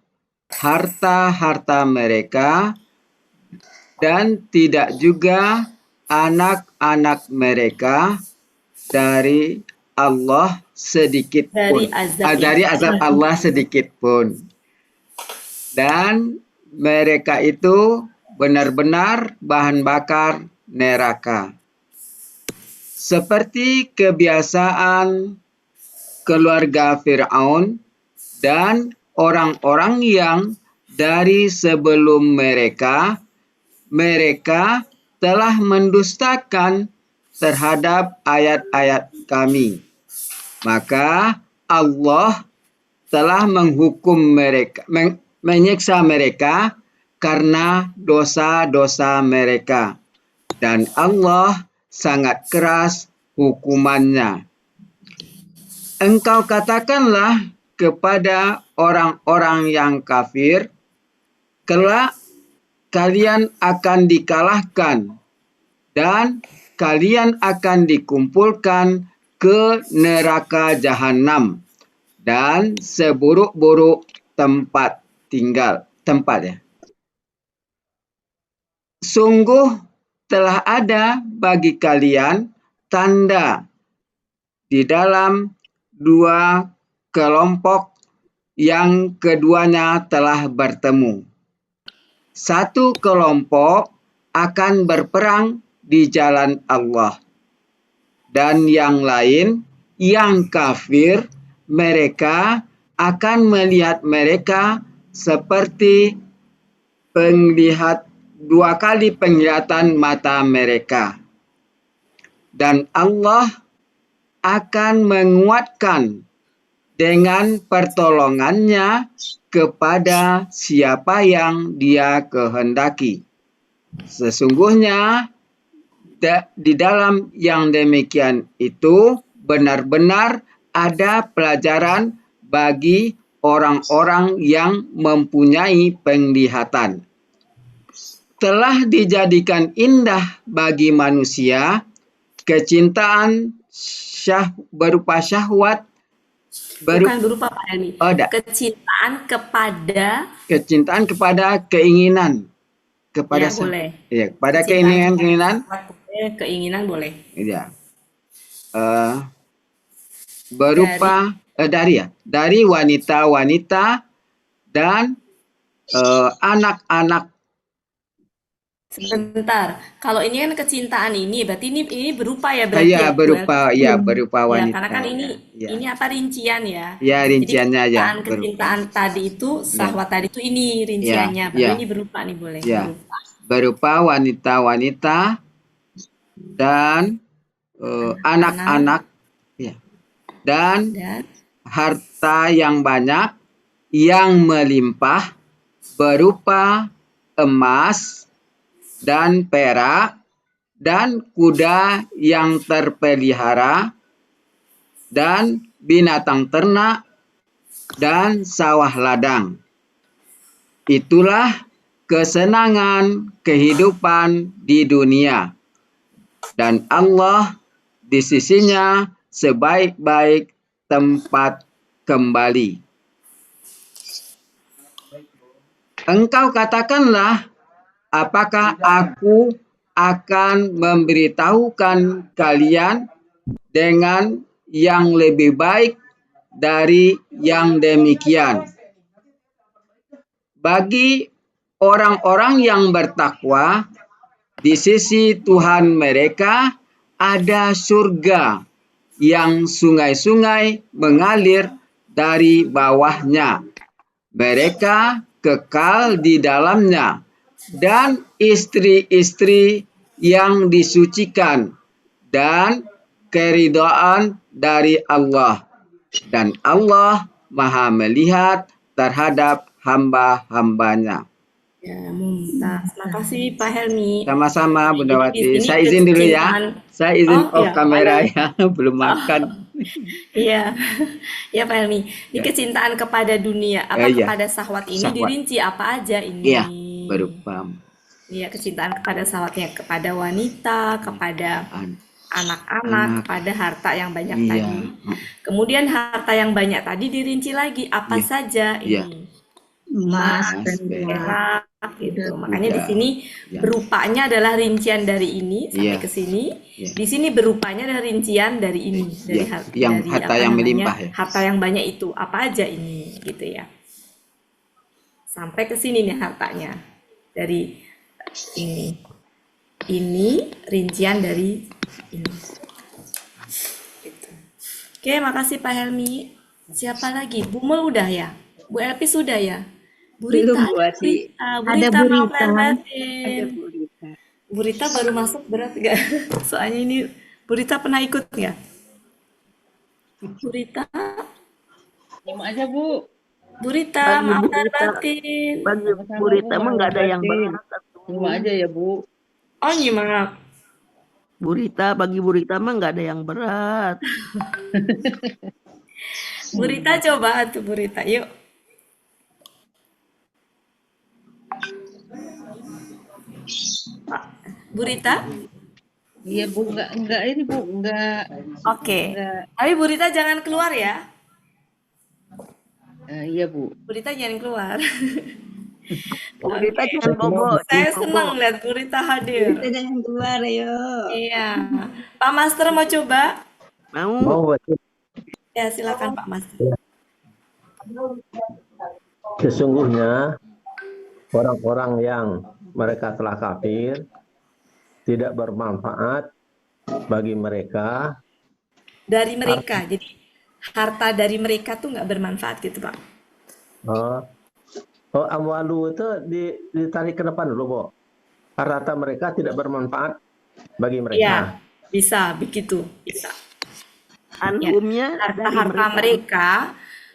harta-harta mereka dan tidak juga anak-anak mereka dari Allah sedikit pun, dari azab Allah sedikit pun. Dan mereka itu benar-benar bahan bakar neraka. Seperti kebiasaan keluarga Fir'aun dan orang-orang yang dari sebelum mereka telah mendustakan terhadap ayat-ayat kami. Maka Allah telah menghukum mereka, menyiksa mereka karena dosa-dosa mereka. Dan Allah sangat keras hukumannya. Engkau katakanlah kepada orang-orang yang kafir, kelak kalian akan dikalahkan dan kalian akan dikumpulkan ke neraka jahanam dan seburuk-buruk tempat ya. Sungguh telah ada bagi kalian tanda di dalam dua kelompok yang keduanya telah bertemu. Satu kelompok akan berperang di jalan Allah, dan yang lain, yang kafir, mereka akan melihat mereka seperti dua kali penglihatan mata mereka. Dan Allah akan menguatkan dengan pertolongannya kepada siapa yang Dia kehendaki. Sesungguhnya di dalam yang demikian itu benar-benar ada pelajaran bagi orang-orang yang mempunyai penglihatan. Telah dijadikan indah bagi manusia kecintaan berupa syahwat. Bukan berupa Pak Helmi. Oh, kecintaan kepada keinginan. Kepada ya, boleh. Ya, pada keinginan. Keinginan boleh. Ya. Berupa dari wanita-wanita dan anak-anak. Sebentar, kalau ini kan kecintaan ini, berarti ini berupa ya berarti. Ya, berupa wanita. Ya, karena kan ini apa rincian ya. Ya, rinciannya jadi, ya. Kecintaan tadi itu, syahwat tadi itu ini rinciannya. Berarti ini berupa nih boleh. Ya. Berupa wanita-wanita dan anak-anak, ya. Dan harta yang banyak yang melimpah berupa emas dan perak dan kuda yang terpelihara dan binatang ternak dan sawah ladang. Itulah kesenangan kehidupan di dunia. Dan Allah di sisinya sebaik-baik tempat kembali. Engkau katakanlah, apakah aku akan memberitahukan kalian dengan yang lebih baik dari yang demikian? Bagi orang-orang yang bertakwa, di sisi Tuhan mereka ada surga yang sungai-sungai mengalir dari bawahnya. Mereka kekal di dalamnya, dan istri-istri yang disucikan, dan keridhaan dari Allah. Dan Allah Maha melihat terhadap hamba-hambanya. Ya, mumtaz. Makasih Pak Helmi. Sama-sama Bunda Wati. Saya izin dulu ya. Saya izin off kamera ya, belum makan. Iya, ya Pak Helmi. Ini kecintaan kepada dunia, kepada syahwat ini dirinci apa aja ini? Iya, berupa. Iya, kecintaan kepada syahwatnya, kepada wanita, kepada anak-anak, kepada harta yang banyak tadi. Kemudian harta yang banyak tadi dirinci lagi apa saja ini? Emas dan perak gitu. Makanya di sini berupanya adalah rincian dari ini sampai ke sini. Di sini berupanya adalah rincian dari ini, dari harta yang melimpah ya. Harta yang banyak itu apa aja ini gitu ya. Sampai ke sini nih hartanya. Dari ini. Ini rincian dari ini. Gitu. Oke, makasih Pak Helmi. Siapa lagi? Bu Mul udah ya? Bu Elpis sudah ya? Burita, Ada Burita. Burita baru masuk berat gak? Soalnya ini Burita pernah ikut nggak? Burita? Terima aja Bu. Burita, maaf lahir batin. Bagi Burita mah nggak ada yang berat. Terima aja ya Bu. Oh nyimak. Burita, bagi Burita mah nggak ada yang berat. Burita coba tuh Burita, yuk. Burita? Iya Bu, enggak ini Bu, enggak. Oke. Tapi Burita jangan keluar ya. Iya Bu. Burita jangan keluar. Burita jangan bobo. Saya senang lihat Burita hadir. Kita jangan keluar, ayo. Iya. Pak Master mau coba? Mau. Baca. Ya, silakan Pak Mas. Sesungguhnya orang-orang yang mereka telah kafir tidak bermanfaat bagi mereka Dari mereka, jadi harta dari mereka tuh nggak bermanfaat gitu Pak. Amwalu itu ditarik ke depan dulu, Bu. Harta mereka tidak bermanfaat bagi mereka. Iya, bisa begitu, bisa. Anhumnya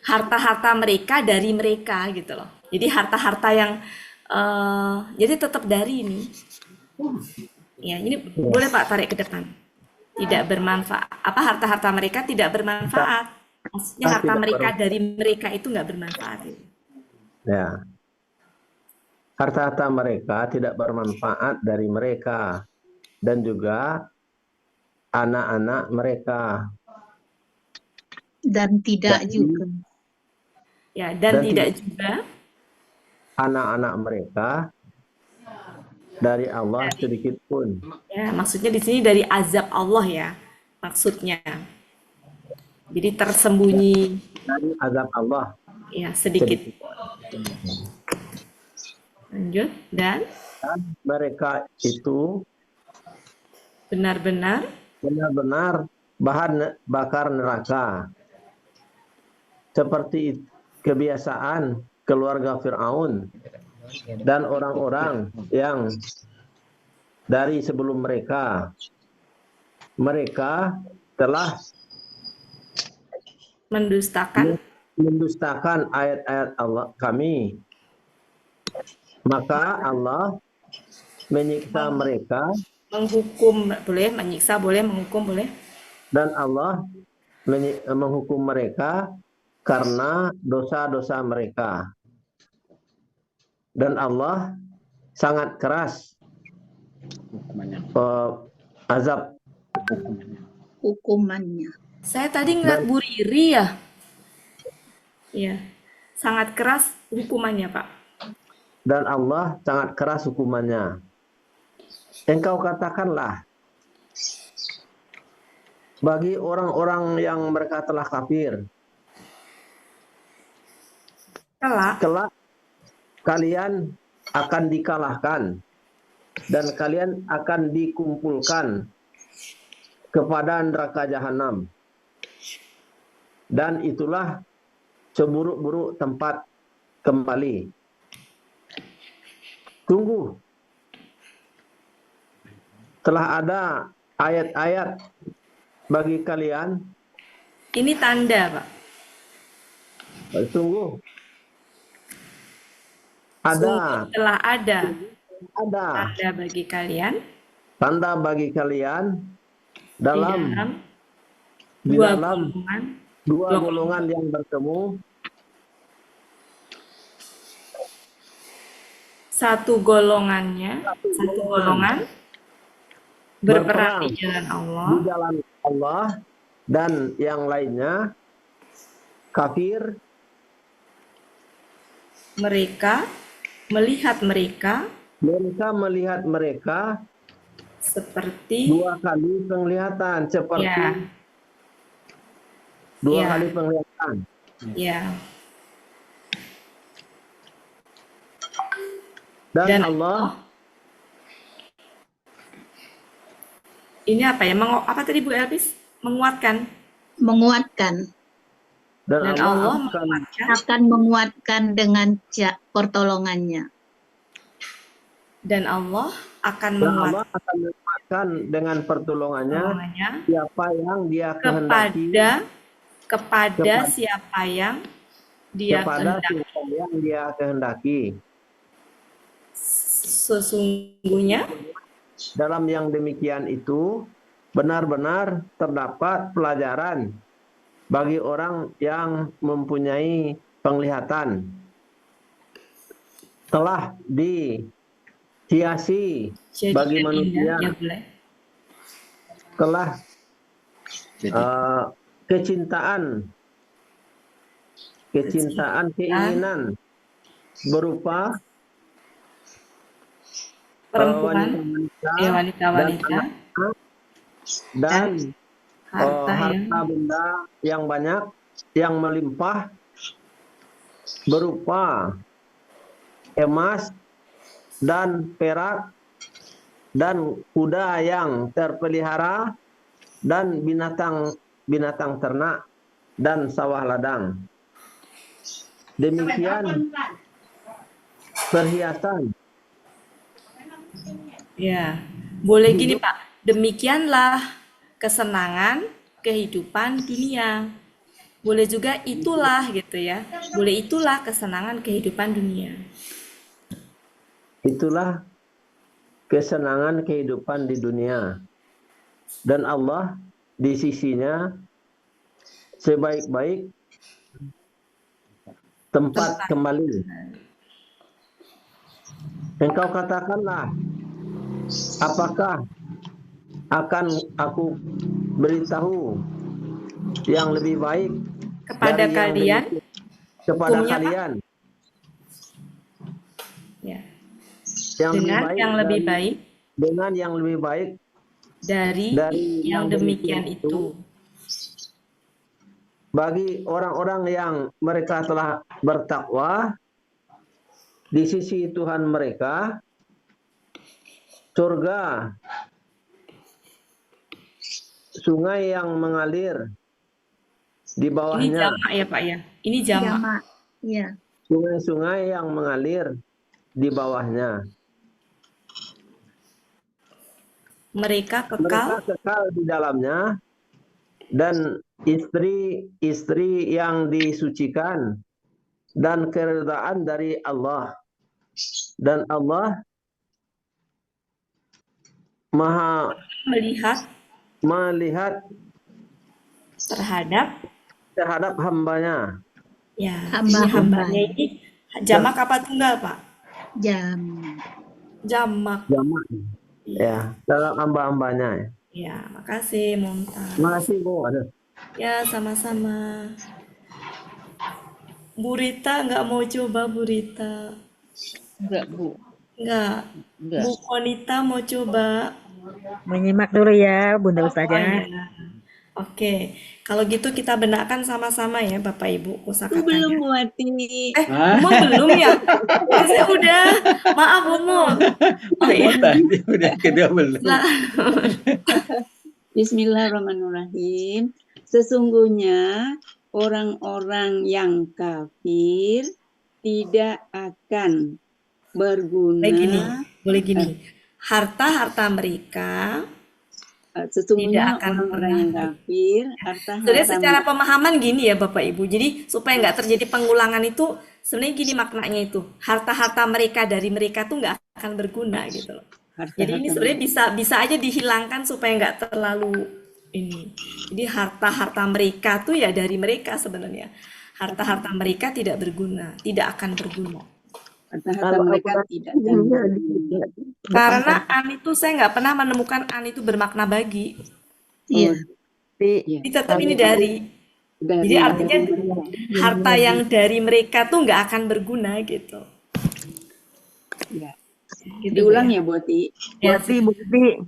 harta-harta mereka dari mereka gitu loh. Jadi harta-harta yang jadi tetap dari ini. Ya, ini boleh Pak tarik ke depan. Tidak bermanfaat. Apa harta-harta mereka tidak bermanfaat? Maksudnya harta mereka dari mereka itu nggak bermanfaat. Ya. Harta-harta mereka tidak bermanfaat dari mereka dan juga anak-anak mereka. Dan tidak juga. Ya, dan tidak juga anak-anak mereka dari Allah sedikit pun. ya, maksudnya di sini dari azab Allah ya, maksudnya. Jadi tersembunyi Dari azab Allah. ya sedikit. Lanjut, dan mereka itu benar-benar bahan bakar neraka. Seperti kebiasaan keluarga Fir'aun dan orang-orang yang dari sebelum mereka. Mereka telah mendustakan ayat-ayat Allah kami. Maka Allah menyiksa mereka. menghukum boleh, menyiksa boleh, menghukum boleh. Dan Allah menghukum mereka karena dosa-dosa mereka. Dan Allah sangat keras azab Hukumannya. Saya tadi ngeliat Bu Riri ya. Iya. Sangat keras hukumannya, Pak. Dan Allah sangat keras hukumannya. Engkau katakanlah bagi orang-orang yang mereka telah kafir, kelak kalian akan dikalahkan dan kalian akan dikumpulkan kepada neraka jahanam, dan itulah seburuk-buruk tempat kembali. Tunggu, telah ada ayat-ayat bagi kalian. Ini tanda, Pak. Tunggu. Ada. Telah ada. Ada. Tanda bagi kalian. Tanda bagi kalian dalam dua golongan yang bertemu. Satu golongan berperang di jalan Allah. Di jalan Allah, dan yang lainnya kafir. Mereka melihat mereka seperti dua kali penglihatan, seperti dua kali penglihatan. Ya. Dan Allah ini apa ya? Apa tadi Bu Elvis? Menguatkan. Dan Allah akan menguatkan dengan pertolongannya. Dan Allah akan menguatkan dengan pertolongannya siapa yang dia kehendaki. Kepada siapa yang dia kehendaki. Sesungguhnya dalam yang demikian itu benar-benar terdapat pelajaran bagi orang yang mempunyai penglihatan. Telah dihiasi bagi manusia. Telah kecintaan, keinginan berupa perempuan, wanita-wanita, dan Harta ya. harta benda yang banyak, yang melimpah, berupa emas dan perak dan kuda yang terpelihara dan binatang ternak dan sawah ladang. Demikian perhiasan. Ya, boleh gini Pak. Demikianlah kesenangan kehidupan dunia. Boleh juga itulah gitu ya. Boleh itulah kesenangan kehidupan dunia. Itulah kesenangan kehidupan di dunia. Dan Allah di sisinya sebaik-baik tempat kembali. Engkau katakanlah, apakah akan aku beritahu yang lebih baik Kepada dari yang kalian, demikian kepada hukumnya, Pak? kalian Ya. yang Dengan yang lebih baik dengan yang lebih baik dari yang demikian itu. bagi orang-orang yang mereka telah bertakwa di sisi Tuhan mereka, surga, sungai yang mengalir di Ini bawahnya, jamak ya Pak ya. Ini jamak. Jamak. Iya. sungai-sungai yang mengalir di bawahnya. Mereka Mereka kekal kekal di dalamnya, dan istri-istri yang disucikan dan keridaan dari Allah. Dan Allah Maha melihat terhadap hambanya. ya. Hamba-hambanya. Ini hambanya ini jamak apa tunggal Pak? Jamak. Jamak. Ya, dalam hamba-hambanya. Ya, makasih Mumtaz. Makasih Bu. Aduh. Ya, sama-sama. Bu Rita nggak mau coba Bu Rita? Enggak, Bu. Nggak. Enggak. Bu Konita mau coba? Menyimak dulu ya, Bunda Oh Ustazah. ya. Oke, kalau gitu kita benarkan sama-sama ya Bapak Ibu Aku kosakatanya. belum Bu Ati. Umum belum ya? Saya udah. Maaf Umum. Oh iya. Tadi udah kedua belum. Bismillahirrahmanirrahim. Sesungguhnya orang-orang yang kafir tidak akan berguna. Boleh gini. Harta-harta mereka Sesungguhnya tidak akan orang-orang yang kafir, sebenarnya secara pemahaman gini ya Bapak Ibu. Jadi supaya nggak terjadi pengulangan itu sebenarnya gini maknanya itu. Harta-harta mereka dari mereka tuh nggak akan berguna gitu loh. Jadi ini sebenarnya bisa aja dihilangkan supaya nggak terlalu ini. Jadi harta-harta mereka tuh ya dari mereka sebenarnya. Harta-harta mereka tidak berguna, tidak akan berguna. Harta-harta mereka tidak akan berguna. Karena an itu saya nggak pernah menemukan an itu bermakna bagi. Iya. Jadi tetap ini dari. Jadi artinya harta yang dari mereka tuh nggak akan berguna gitu. Ya. Diulang ya Bu Ati. Bu Ati,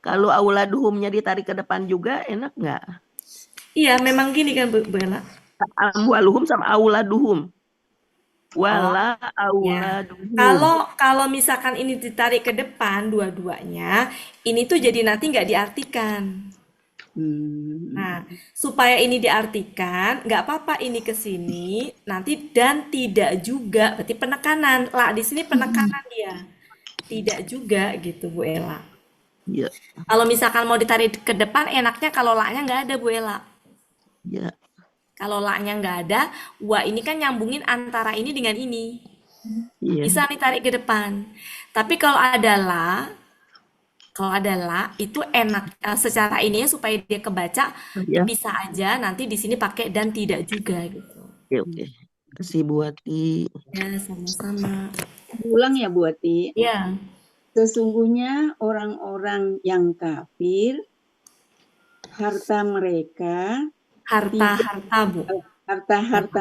kalau auladuhumnya ditarik ke depan juga enak nggak? Iya, memang gini kan Bu Ella. Amwaluhum sama auladuhum. Wala auladuhum. Kalau misalkan ini ditarik ke depan dua-duanya, ini tuh jadi nanti nggak diartikan. Nah, supaya ini diartikan, nggak apa-apa ini ke sini, nanti dan tidak juga, berarti penekanan. Lah di sini penekanan dia. Tidak juga gitu Bu Ella. Iya. Kalau misalkan mau ditarik ke depan, enaknya kalau la-nya nggak ada Bu Ella. Iya. Kalau la-nya nggak ada, wa ini kan nyambungin antara ini dengan ini. Iya. Bisa ditarik ke depan. Tapi kalau ada la itu enak secara ininya supaya dia kebaca, bisa aja nanti di sini pakai dan tidak juga gitu. Oke. Kasih Bu Ati. Ya, sama-sama. Ulang ya Bu Ati. Ya. Sesungguhnya orang-orang yang kafir, harta mereka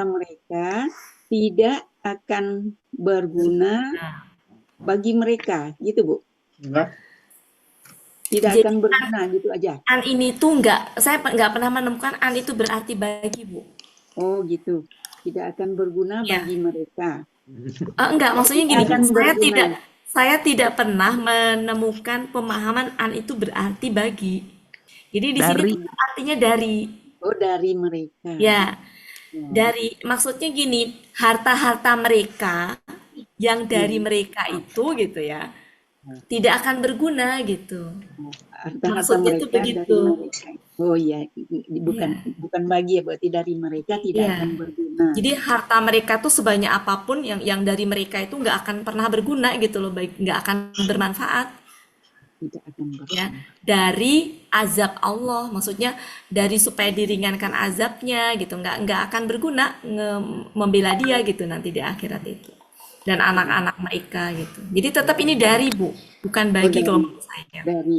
mereka tidak akan berguna bagi mereka, gitu Bu. Tidak Jadi akan berguna gitu aja. an ini tuh saya nggak pernah menemukan an itu berarti bagi, Bu. Oh gitu. Tidak akan berguna Ya. bagi mereka. Enggak, maksudnya gini, Akan berguna. saya tidak pernah menemukan pemahaman an itu berarti bagi. Jadi di sini Dari. tuh artinya dari. Oh, dari mereka. Ya, Ya. dari maksudnya gini, harta-harta mereka yang dari mereka itu gitu ya, tidak akan berguna gitu. Harta-harta Maksudnya tuh mereka dari begitu. mereka. Oh iya, bukan bagi ya, berarti dari mereka tidak Iya. akan berguna. Jadi harta mereka tuh sebanyak apapun yang dari mereka itu nggak akan pernah berguna gitu loh, baik nggak akan bermanfaat. Tidak akan berguna. Ya, dari azab Allah, maksudnya dari supaya diringankan azabnya gitu, nggak akan berguna membela dia gitu nanti di akhirat itu, dan anak-anak mereka gitu. Jadi tetap ini dari, Bu, bukan bagi dari. kalau menurut saya. Dari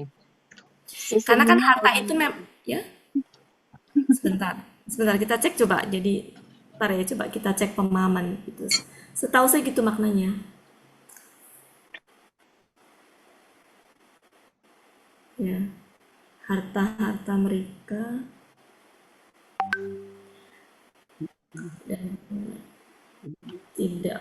ya. Karena kan Sesungguhnya harta itu ya, sebentar kita cek coba. Jadi ntar ya, coba kita cek pemahaman gitu. Setahu saya gitu maknanya. Ya, harta-harta mereka dan tidak,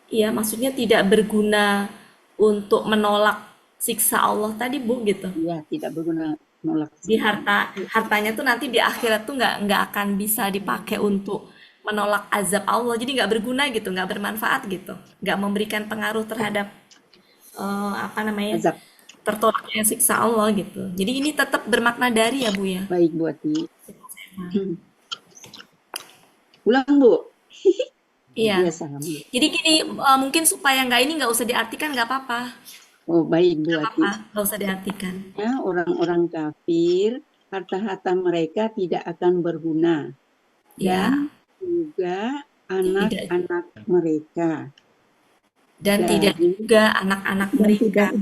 iya maksudnya tidak berguna untuk menolak siksa Allah tadi, Bu, gitu. ya tidak berguna menolak. Di hartanya tuh nanti di akhirat tuh nggak akan bisa dipakai untuk menolak azab Allah, jadi nggak berguna gitu, nggak bermanfaat gitu, nggak memberikan pengaruh terhadap apa namanya, Azab. tertolaknya siksa Allah gitu. Jadi ini tetap bermakna dari ya, Bu ya. Baik, Bu Ati. Ulang, Bu. Iya. Biasa, Bu. Jadi gini, mungkin supaya nggak usah diartikan, nggak apa-apa. Oh, baik, Bu Nggak Ati. apa-apa, nggak usah diartikan. Ya, orang-orang kafir, harta-harta mereka tidak akan berguna. Ya. Dan juga anak-anak mereka. Dan tidak juga anak-anak mereka.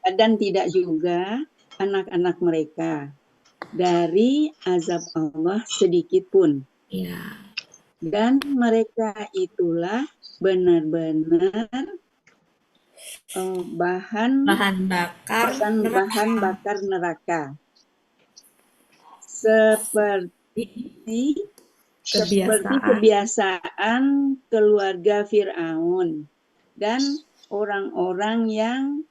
Dan tidak juga anak-anak mereka dari azab Allah sedikit pun. Ya. Dan mereka itulah benar-benar bahan bakar neraka. Seperti kebiasaan keluarga Fir'aun dan orang-orang yang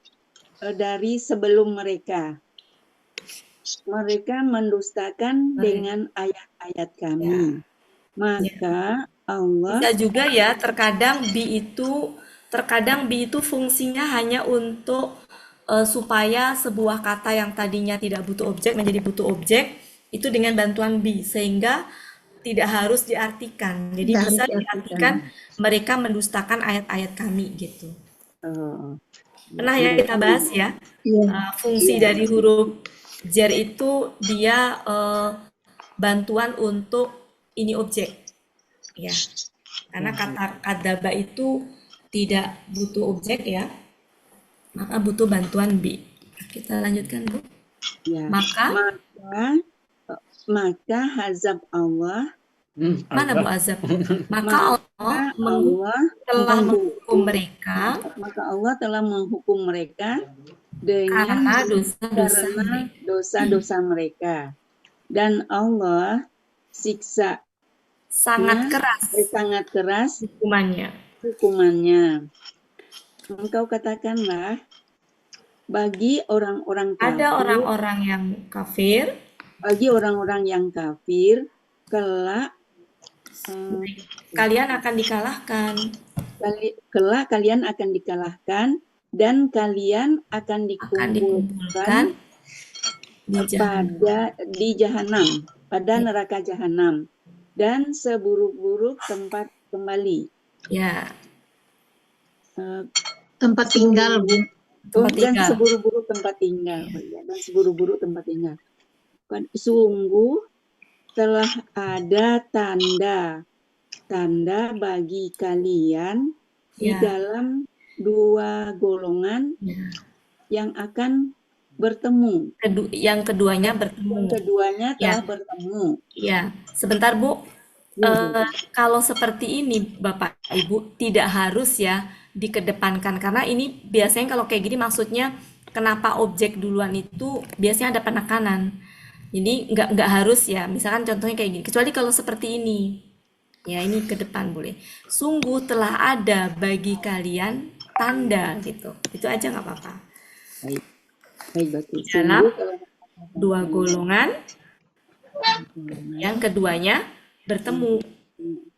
dari sebelum mereka. Mereka mendustakan dengan ayat-ayat kami. Maka Allah bisa juga ya, terkadang bi itu fungsinya hanya untuk supaya sebuah kata yang tadinya tidak butuh objek menjadi butuh objek, itu dengan bantuan bi, sehingga tidak harus diartikan. Jadi bisa diartikan mereka mendustakan ayat-ayat kami gitu. Pernah ya kita bahas ya, fungsi dari huruf jar itu dia bantuan untuk ini objek, ya. Karena kata kadaba itu tidak butuh objek ya, maka butuh bantuan bi. Kita lanjutkan, Bu. Ya. Maka azab Allah. Mana Bu azab? Maka Allah telah menghukum mereka. Maka Allah telah menghukum mereka dengan karena dosa-dosa mereka. Dan Allah siksa sangat keras hukumannya. Engkau katakanlah bagi orang-orang kafir, ada orang-orang yang kafir, bagi orang-orang yang kafir kelak kalian akan dikalahkan. Kelak kalian akan dikalahkan dan kalian akan dikumpulkan di jahanam, pada neraka jahanam, dan seburuk-buruk tempat kembali. Ya. Tempat tinggal, Bu. Dan seburuk-buruk tempat tinggal. Dan seburuk-buruk tempat tinggal. Sungguh telah ada tanda bagi kalian di dalam dua golongan yang akan bertemu. Yang keduanya bertemu. Telah bertemu. Ya, sebentar Bu. Kalau seperti ini Bapak Ibu tidak harus ya dikedepankan, karena ini biasanya kalau kayak gini maksudnya kenapa objek duluan itu biasanya ada penekanan. Jadi nggak harus ya, misalkan contohnya kayak gini. Kecuali kalau seperti ini, ya ini ke depan boleh. Sungguh telah ada bagi kalian tanda gitu. Itu aja nggak apa-apa. Baik, baik betul. Dalam Sungguh telah dua golongan, yang keduanya bertemu.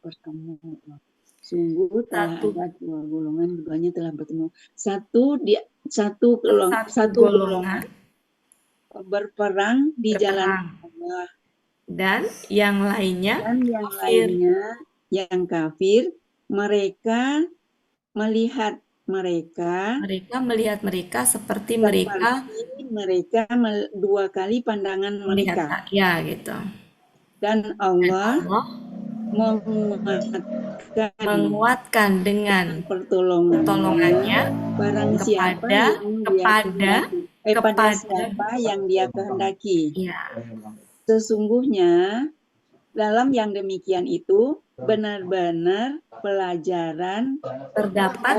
bertemu. Sungguh telah Satu. ada dua golongan, keduanya telah bertemu. Satu Satu golongan berperang di jalan Allah, dan yang lainnya dan yang kafir. lainnya yang kafir, mereka melihat mereka seperti mereka dua kali pandangan melihat mereka, ya gitu. dan Allah Allah menguatkan dengan pertolongannya pertolongannya barang siapa pada siapa yang dia kehendaki. ya. Sesungguhnya dalam yang demikian itu benar-benar terdapat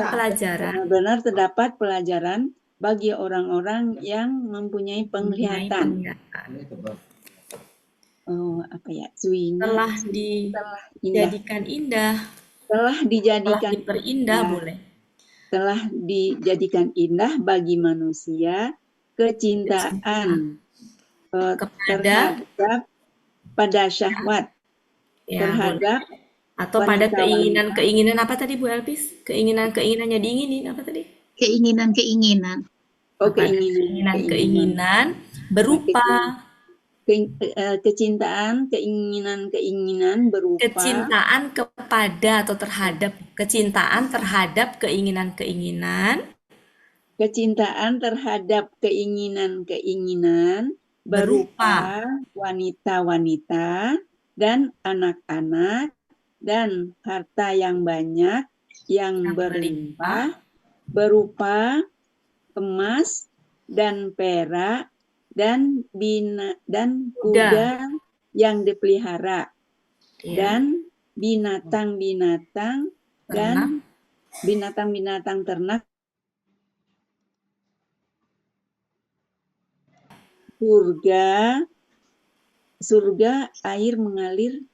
pelajaran bagi orang-orang yang mempunyai penglihatan. Oh, apa ya? Telah dijadikan indah. Telah diperindah boleh. Telah dijadikan indah bagi manusia kecintaan terhadap pada syahwat, Ya, terhadap atau pada keinginan apa tadi Bu Elpis? Keinginannya diinginin apa tadi? Keinginan. Oh, keinginan berupa kecintaan, keinginan berupa kecintaan kepada atau terhadap, kecintaan terhadap keinginan-keinginan, kecintaan terhadap keinginan-keinginan berupa wanita-wanita dan anak-anak dan harta yang banyak yang berlimpah berupa emas dan perak dan kuda yang dipelihara dan binatang-binatang dan binatang-binatang ternak, surga air mengalir,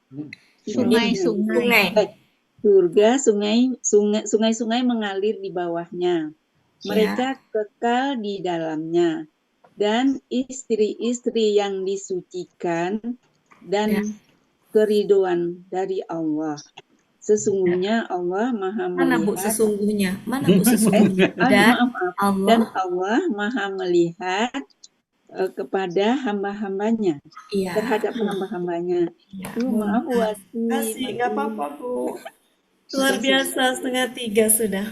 sungai-sungai mengalir di bawahnya, mereka kekal di dalamnya, dan istri-istri yang disucikan dan keriduan dari Allah. Sesungguhnya Allah Maha melihat. Mana Bu sesungguhnya? Dan Allah Maha melihat kepada hamba-hambanya, terhadap hamba-hambanya. Maaf Bu Ati. Nggak apa-apa Bu. Luar biasa, 2:30 sudah.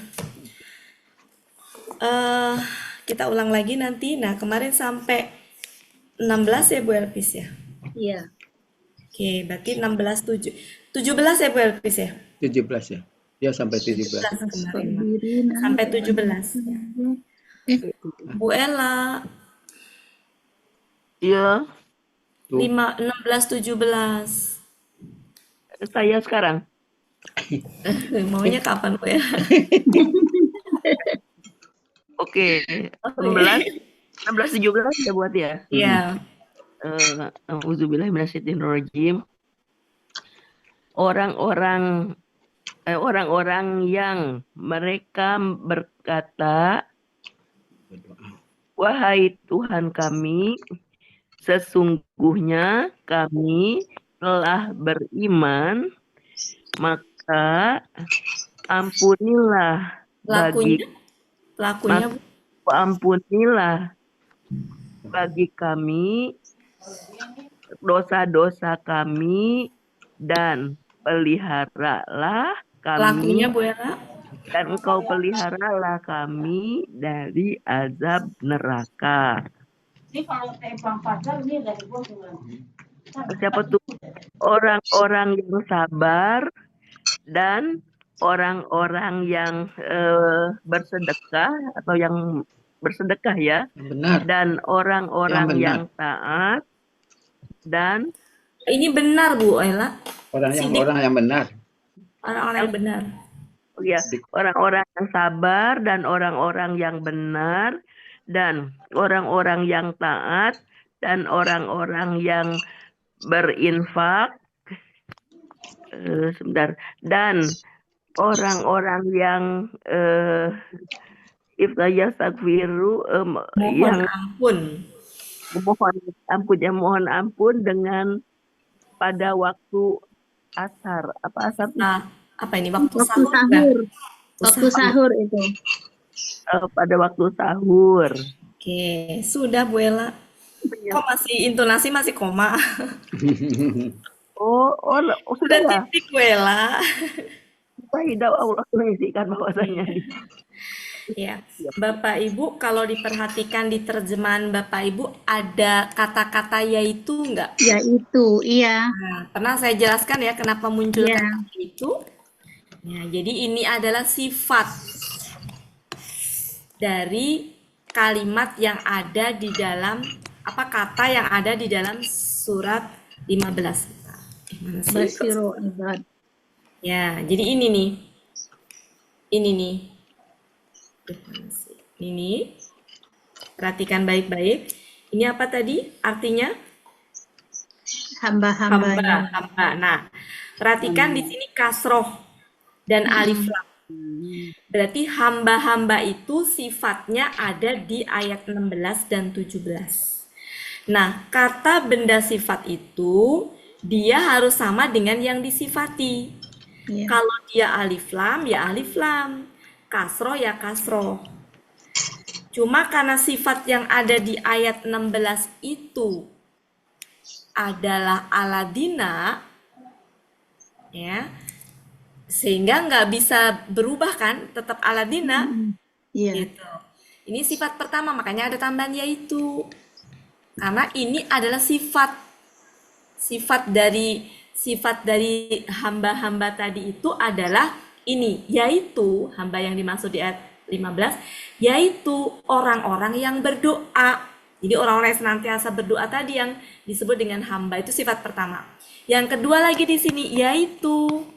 Kita ulang lagi nanti. Nah, kemarin sampai 16 ya Bu Elpis ya? Iya. Oke, berarti 17 ya Bu Elpis ya? 17 ya. Ya sampai 17. Sampai 17 ya. Bu Ella. Iya. 16, 17. Saya sekarang. Maunya kapan Bu ya? Oke, 16, 17 ya buat ya? Iya. Auzubillahiminasyaitonirrajim. Orang-orang yang mereka berkata, wahai Tuhan kami, sesungguhnya kami telah beriman, maka ampunilah ampunilah bagi kami dosa-dosa kami dan peliharalah kami dan Engkau peliharalah kami dari azab neraka. Siapa tuh? Orang-orang yang sabar dan orang-orang yang bersedekah atau yang bersedekah ya, benar. Dan orang-orang yang taat dan ini benar Bu Ella. Orang yang benar. Orang-orang yang benar. Oh ya, orang-orang yang sabar dan orang-orang yang benar dan orang-orang yang taat dan orang-orang yang berinfak, sebentar, dan orang-orang yang yastaghfiru, Mohon yang ampun. mohon ampun dengan pada waktu asar. Apa asar? Apa ini waktu Waktu sahur? sahur. Waktu Waktu sahur itu. Pada waktu sahur. Oke, sudah Bu Ella. Kok masih intonasi masih koma? Oh, Sudah sudah ya? titik Bu Ella. Hidup Allah mengisikan bahwasanya. Ya, Bapak Ibu, kalau diperhatikan di terjemahan Bapak Ibu ada kata-kata yaitu enggak? Yaitu, iya. Nah, pernah saya jelaskan ya kenapa muncul Iya. kata itu? Ya, jadi ini adalah sifat dari kalimat yang ada di dalam kata yang ada di dalam surat 15. Mana sih? Basiru ibad. Ya, jadi ini nih. Ini nih. Ini. Perhatikan baik-baik. Ini apa tadi? Artinya? Hamba-hambanya. Hamba. Nah, perhatikan di sini kasroh dan alif lam. Berarti hamba-hamba itu sifatnya ada di ayat 16 dan 17. Nah, kata benda sifat itu dia harus sama dengan yang disifati. Iya. Kalau dia alif lam, ya alif lam. Kasroh, ya kasroh. Cuma karena sifat yang ada di ayat 16 itu adalah aladina, ya, sehingga nggak bisa berubah kan, tetap aladina. Iya. Gitu. Ini sifat pertama, makanya ada tambahan yaitu. Karena ini adalah sifat dari hamba-hamba tadi itu adalah ini, yaitu hamba yang dimaksud di ayat 15, yaitu orang-orang yang berdoa. Jadi orang-orang yang senantiasa berdoa tadi yang disebut dengan hamba, itu sifat pertama. Yang kedua lagi di sini, yaitu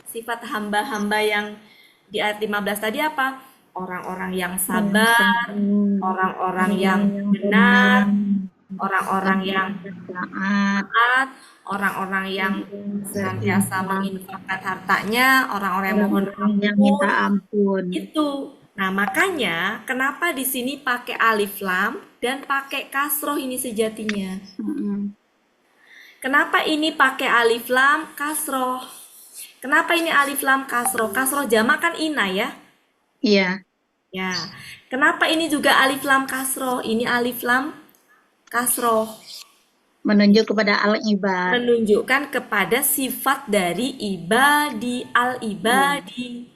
sifat hamba-hamba yang di ayat 15 tadi apa? Orang-orang yang sabar, orang-orang yang benar, orang-orang yang taat, orang-orang yang senantiasa menginfakkan hartanya, orang-orang yang mohon yang minta ampun. itu. Nah, makanya kenapa di sini pakai alif lam dan pakai kasroh ini sejatinya. Kenapa ini pakai alif lam kasroh? Kenapa ini alif lam kasroh? Kasroh jamak kan ina ya? Iya. Ya. Kenapa ini juga alif lam kasroh? Ini alif lam kasroh. Menunjuk kepada al-ibad. Menunjukkan kepada sifat dari ibadi, al-ibadi.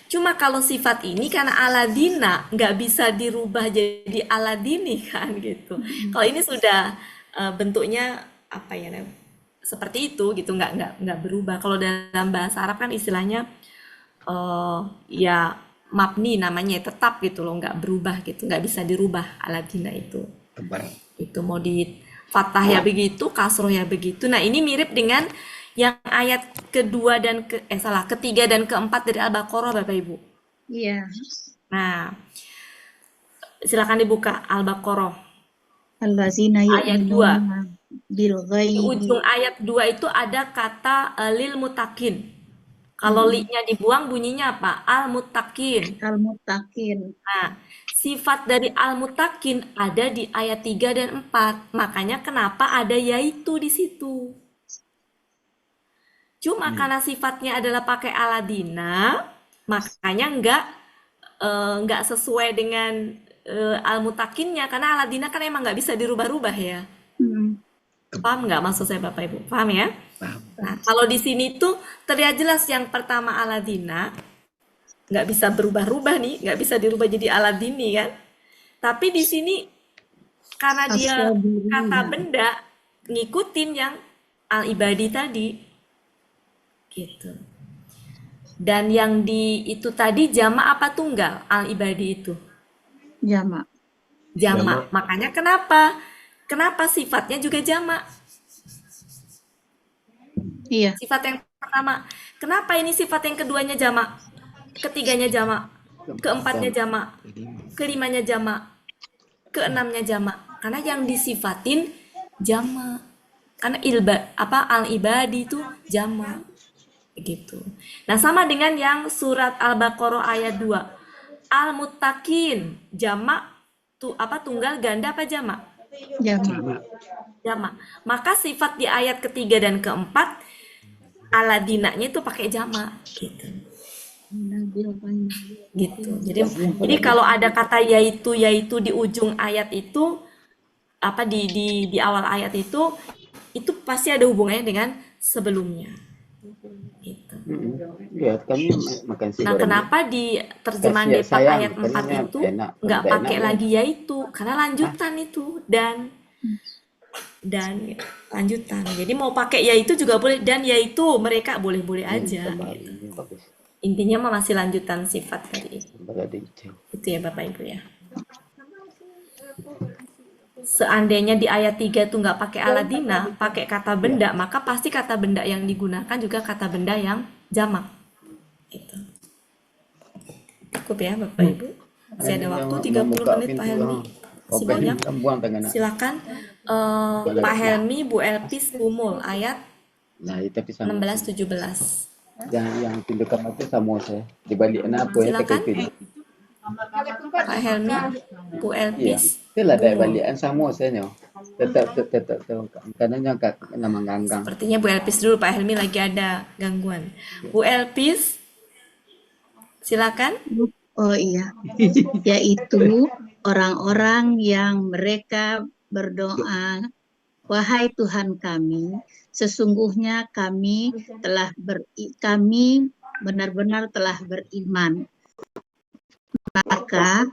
Cuma kalau sifat ini karena aladina nggak bisa dirubah jadi aladini kan gitu. Kalau ini sudah bentuknya apa ya, seperti itu gitu, nggak berubah. Kalau dalam bahasa Arab kan istilahnya ya mabni namanya, tetap gitu loh, nggak berubah gitu, nggak bisa dirubah aladina itu. Itu mau di fathah ya begitu, kasroh ya begitu. Nah, ini mirip dengan yang ayat ketiga dan keempat dari Al-Baqarah, Bapak Ibu. Iya. Nah, silakan dibuka Al-Baqarah. Allazina Ayat 2. bil Di ghaibi. ujung ayat 2 itu ada kata lil mutakin. Kalau li-nya dibuang bunyinya apa? Al-mutakin. Al-muttaqin. Nah, sifat dari al-mutakin ada di ayat 3 dan 4. Makanya kenapa ada yaitu di situ. Cuma karena sifatnya adalah pakai aladina, makanya nggak sesuai dengan al-mutakinnya, karena aladina kan emang nggak bisa dirubah-rubah ya. Paham nggak maksud saya Bapak Ibu? Paham ya? Paham. Nah, kalau di sini tuh terlihat jelas yang pertama aladina, nggak bisa berubah-rubah nih, nggak bisa dirubah jadi aladini kan. Tapi di sini karena dia kata benda ngikutin yang al-ibadi tadi gitu. Dan yang di itu tadi jamak apa tunggal al-ibadi itu? Jamak. Jamak. Makanya kenapa sifatnya juga jamak? Iya. Sifat yang pertama. Kenapa ini sifat yang keduanya jamak? Ketiganya jamak, keempatnya jamak, kelimanya jamak, keenamnya jamak? Karena yang disifatin jamak. Karena al-ibadi itu jamak. Begitu. Nah, sama dengan yang surat Al-Baqarah ayat 2. Al-muttaqin jamak tunggal ganda apa jamak? Jamak. Maka sifat di ayat ketiga dan keempat aladinanya itu pakai jamak gitu. Gitu. Jadi kalau ada kata yaitu di ujung ayat itu di awal ayat itu pasti ada hubungannya dengan sebelumnya. Gitu. Lihat kami makan si Nah, goreng. kenapa di terjemahan Kasih ya, Depak sayang, ayat 4 katanya itu enak, nggak tidak pakai enak, lagi yaitu? Karena lanjutan itu dan lanjutan. Jadi mau pakai yaitu juga boleh dan yaitu mereka boleh-boleh aja. Ini bagus. Intinya mah masih lanjutan sifat tadi. Berada di cek. Itu ya Bapak Ibu ya. Seandainya di ayat 3 tuh nggak pakai aladina, pakai kata benda, maka pasti kata benda yang digunakan juga kata benda yang jamak. Gitu. Cukup ya Bapak Ibu. Masih ada waktu 30 menit Pak Helmi. Masih banyak. Silakan Pak Helmi, Bu Elpis, Bu Mul ayat 16-17. Yang pintu kamar itu sama saya. Di balik apa ya? Silakan. Pak Helmi, Bu Elpis. Itulah dari balikan sama saya nyo. Tetap karena nama ganggang. Sepertinya Bu Elpis dulu, Pak Helmi lagi ada gangguan. Bu Elpis, silakan. Oh iya, yaitu orang-orang yang mereka berdoa, wahai Tuhan kami, sesungguhnya kami benar-benar telah beriman. Maka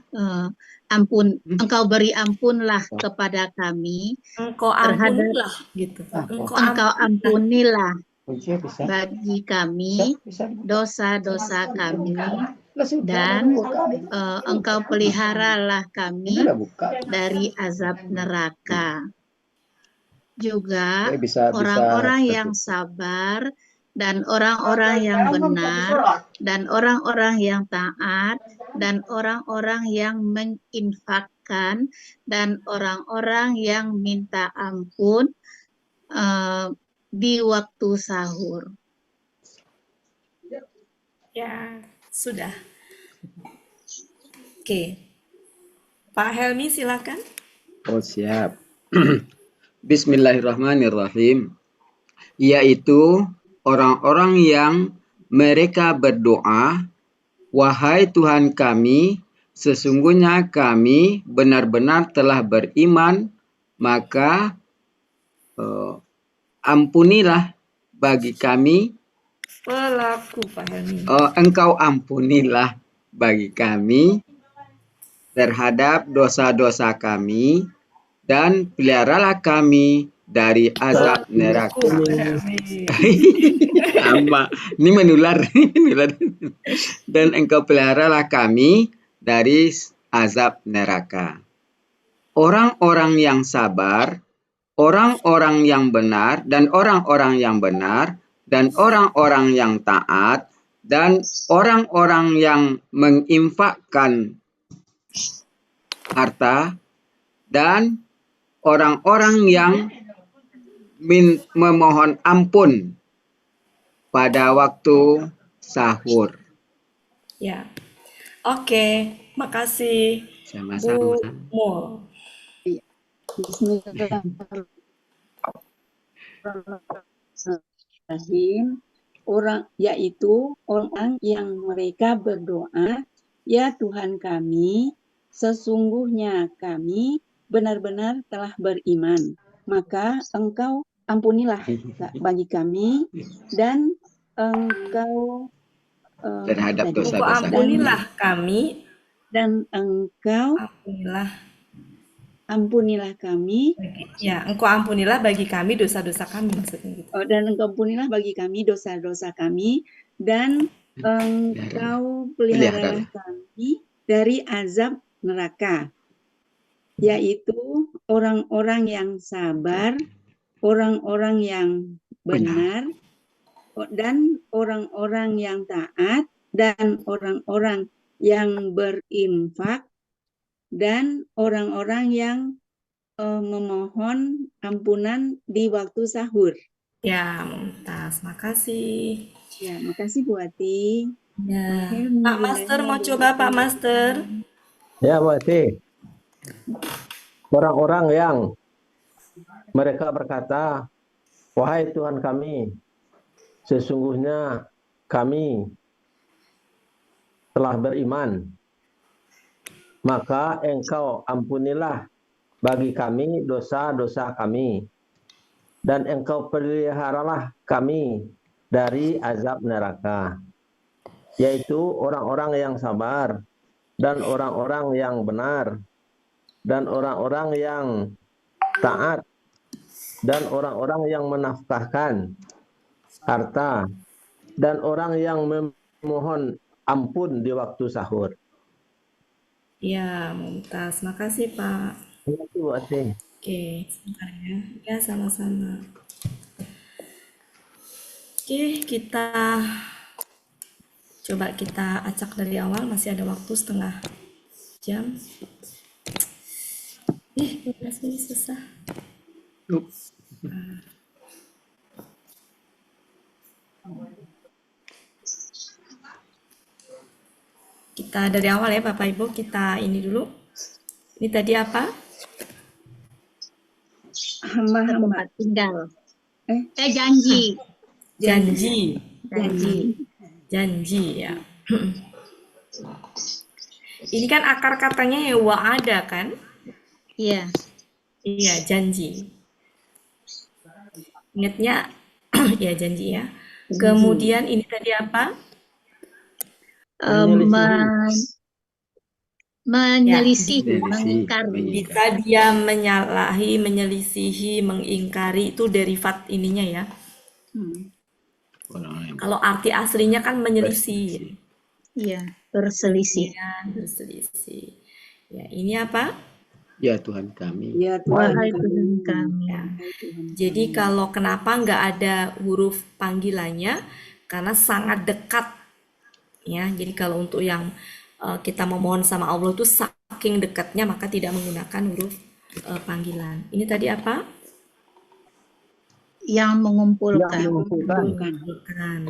engkau beri ampunlah kepada kami. Engkau ampunilah gitu. Engkau ampunilah bagi kami dosa-dosa kami dan engkau peliharalah kami dari azab neraka. Juga orang-orang yang sabar dan orang-orang yang benar dan orang-orang yang taat dan orang-orang yang menginfakkan dan orang-orang yang minta ampun di waktu sahur. Ya, sudah. Oke. Pak Helmi silakan. Oh, siap. Bismillahirrahmanirrahim. Yaitu orang-orang yang mereka berdoa, wahai Tuhan kami, sesungguhnya kami benar-benar telah beriman, maka ampunilah bagi kami. Pelaku Pak Helmi. Engkau ampunilah bagi kami terhadap dosa-dosa kami dan peliharalah kami dari azab neraka. Ini menular. Dan engkau peliharalah kami dari azab neraka. Orang-orang yang sabar, orang-orang yang benar, dan orang-orang yang benar, dan orang-orang yang taat, dan orang-orang yang menginfakkan harta, dan orang-orang yang memohon ampun pada waktu sahur. Ya, oke, makasih. Sama-sama. Bu Mul. Bismillahirrahmanirrahim. Yaitu orang yang mereka berdoa, ya Tuhan kami, sesungguhnya kami benar-benar telah beriman, maka engkau ampunilah bagi kami dan engkau terhadap dosa-dosa ampunilah kami dan engkau ampunilah kami. Ya, engkau ampunilah bagi kami dosa-dosa kami maksudnya gitu. Dan engkau ampunilah bagi kami dosa-dosa kami dan engkau peliharalah kami dari azab neraka. Yaitu orang-orang yang sabar, orang-orang yang benar, dan orang-orang yang taat, dan orang-orang yang berinfak, dan orang-orang yang memohon ampunan di waktu sahur. Ya, mumtaz. Makasih. Ya, makasih Bu Ati. Ya. Pak Master mau coba Pak Master? Ya, Bu Ati. Orang-orang yang mereka berkata, wahai Tuhan kami, sesungguhnya kami telah beriman, maka Engkau ampunilah bagi kami dosa-dosa kami, dan Engkau peliharalah kami dari azab neraka, yaitu orang-orang yang sabar, dan orang-orang yang benar, dan orang-orang yang taat, dan orang-orang yang menafkahkan harta, dan orang yang memohon ampun di waktu sahur. Ya, mumtaz. Makasih Pak. Terima kasih, Bu Ati. Oke, sebentar ya. Ya, sama-sama. Oke, kita coba kita acak dari awal. Masih ada waktu setengah jam. 12 menit susah. Kita dari awal ya Bapak Ibu, kita ini dulu. Ini tadi apa? Hamba-hamba. Tinggal. Janji. Janji. Janji. Janji ya. Ini kan akar katanya ya wa'ada kan? Iya. Iya, janji. Ingatnya ya janji ya. Kemudian ini tadi apa? Menyelisih, Menyelisih, mengingkari. Bisa dia menyalahi, menyelisihi, mengingkari, itu derivat ininya ya. Kalau arti aslinya kan menyelisih. Iya, berselisih. Ya, berselisih. Ya, ini apa? Ya Tuhan kami. Ya Tuhan Wahai kami. Tuhan kami. Ya. Jadi kalau kenapa nggak ada huruf panggilannya? Karena sangat dekat. Ya, jadi kalau untuk yang kita memohon sama Allah itu saking dekatnya maka tidak menggunakan huruf panggilan. Ini tadi apa? Yang mengumpulkan. Mengumpulkan.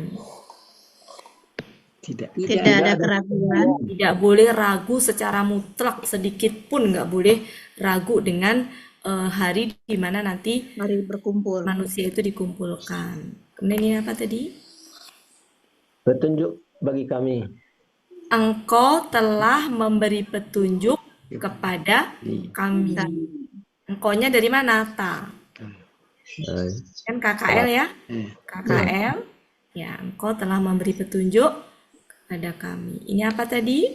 Tidak Tidak ada keraguan. Tidak boleh ragu secara mutlak, sedikit pun nggak boleh ragu dengan hari di mana nanti Mari berkumpul. manusia itu dikumpulkan. Kemudian ini apa tadi? Petunjuk bagi kami. Engkau telah memberi petunjuk kepada kami. Engkaunya dari mana? Ta. Kan KKL ya? KKL. Ya, engkau telah memberi petunjuk kepada kami. Ini apa tadi?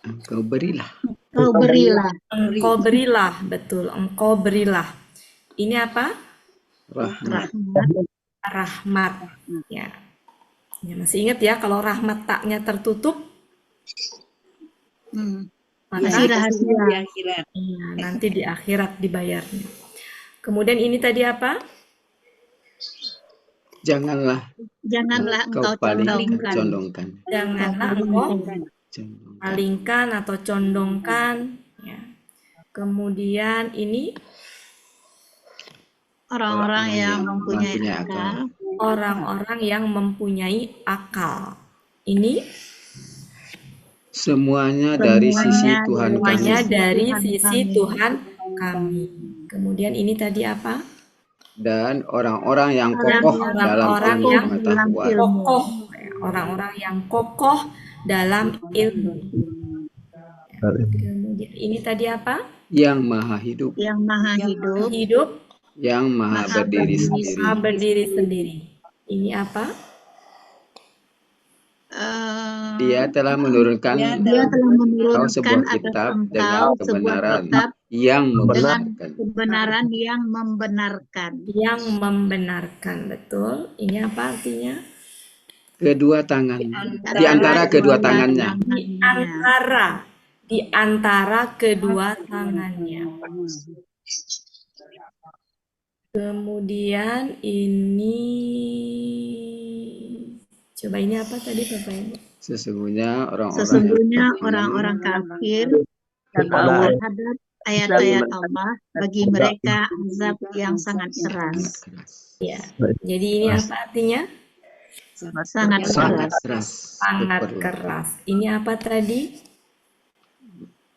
Engkau berilah. Engkau berilah. Engkau berilah, betul. Engkau berilah. Ini apa? Rahmat. Rahmat. Ya. Ya, masih ingat ya kalau rahmat taknya tertutup? Maka Masih rahasia. Di akhirat. iya, nanti di akhirat dibayarnya. Kemudian ini tadi apa? Janganlah Janganlah engkau palingkan, condongkan. condongkan. Janganlah engkau Condongkan. palingkan atau condongkan. Ya. Kemudian ini Orang-orang yang mempunyai akal. orang-orang yang mempunyai akal. Ini Semuanya dari sisi Semuanya Tuhan kami. semuanya dari Tuhan sisi kami. Tuhan kami. Kemudian ini tadi apa? Dan orang-orang yang kokoh dalam Orang-orang ilmu yang pengetahuan. kokoh, orang-orang yang kokoh dalam ilmu. Kemudian ini tadi apa? Yang maha hidup. Yang maha hidup. Hidup, Yang maha berdiri sendiri. maha berdiri sendiri. Ini apa? Dia telah menurunkan Dia telah engkau menurunkan sebuah atas kitab engkau dengan sebuah kebenaran kitab yang dengan membenarkan. kebenaran yang membenarkan. Yang membenarkan, betul. Ini apa artinya? Kedua tangan. Di antara kedua tangannya. Di antara kedua tangannya. Kemudian ini coba ini apa tadi Bapak Ibu? Sesungguhnya orang-orang Sesungguhnya yang orang-orang kafir Allah. terhadap ayat-ayat Allah, bagi mereka azab yang sangat keras. Ya. Jadi ini apa artinya? Sangat Sangat keras. keras. Sangat Super. keras. Ini apa tadi?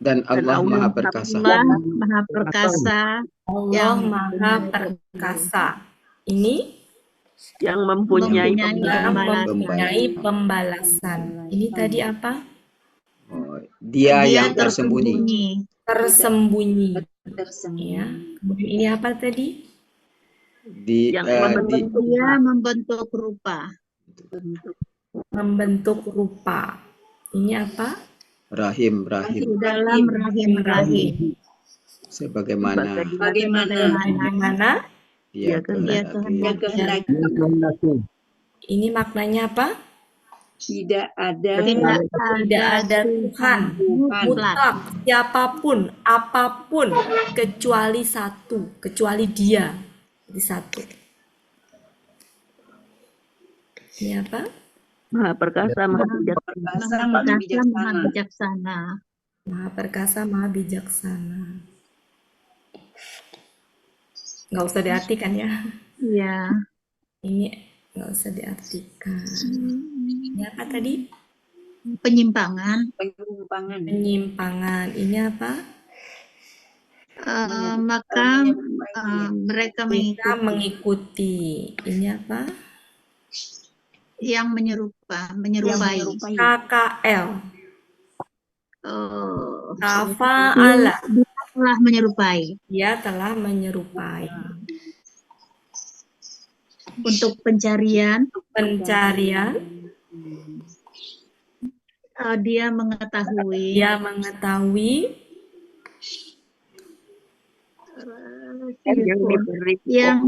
Dan Allah Maha Perkasa. Allah Maha Perkasa, Allah yang Maha Perkasa. Ini Yang mempunyai mempunyai pembalasan. mempunyai pembalasan. Ini tadi apa? Oh, dia yang tersembunyi. Tersembunyi. Ya. Kemudian ini apa tadi? Dia membentuk rupa. Membentuk rupa. Ini apa? Rahim. Di dalam rahim-rahim. Sebagaimana Bagaimana? dia Dia kehendaki. kehendaki. Ini maknanya apa? Tidak ada Tidak ada Tuhan mutlak, siapapun, apapun, kecuali satu, kecuali Dia. Jadi satu. Ini apa? Maha Perkasa, Maha Bijaksana. Maha bijaksana. Maha Perkasa, Maha Bijaksana. Nggak usah diartikan ya. Ya. Ini nggak usah diartikan. Ini apa tadi? Penyimpangan. Penyimpangan. Ini apa? Maka mereka Mereka mengikuti. Ini apa? yang menyerupai. KKL. Oh, Kafa'ala. telah menyerupai. Dia telah menyerupai. Untuk pencarian, dia mengetahui. Dia mengetahui Yang diberi yang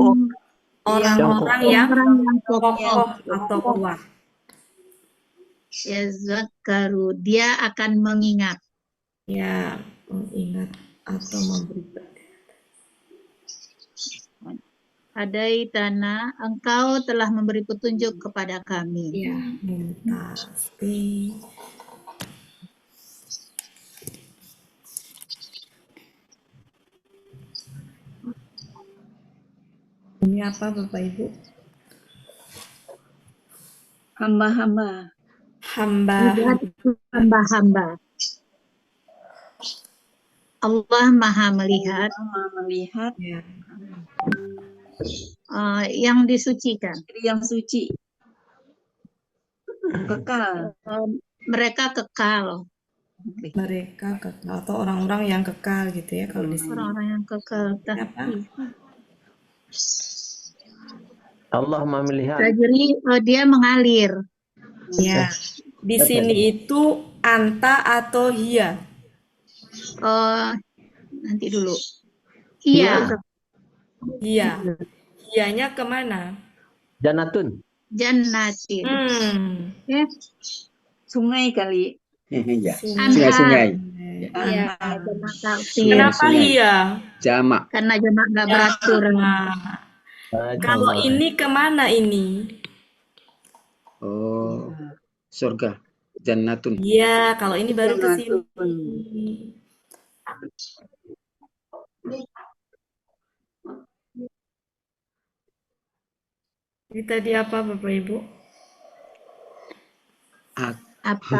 orang-orang yang kokoh atau kuat. yazakkaru, dia akan mengingat. Ya, mengingat atau memberi. Adai tanah, engkau telah memberi petunjuk kepada kami. Ya, mumtaz. Ini apa Bapak Ibu? hamba-hamba. Hamba-hamba. Allah Maha melihat, Ya. yang disucikan. Yang suci. Kekal. Mereka kekal. Mereka kekal atau orang-orang yang kekal gitu ya kalau di sini. Orang-orang yang kekal. Apa? Allah Maha melihat. Tajri, dia mengalir. Ya. Di sini itu anta atau hiya? Nanti dulu. Iya. Iya. Hiyanya kemana? Janatun. Jannatin. Ya. Sungai kali. Ya. Anhar. Sungai. Iya. Kenapa hiya? Jamak. Karena jamak nggak beratur. Kalau ini kemana ini? Oh, surga. Jannatun. Iya, kalau ini baru ke sini. Ini tadi apa Bapak Ibu? Apa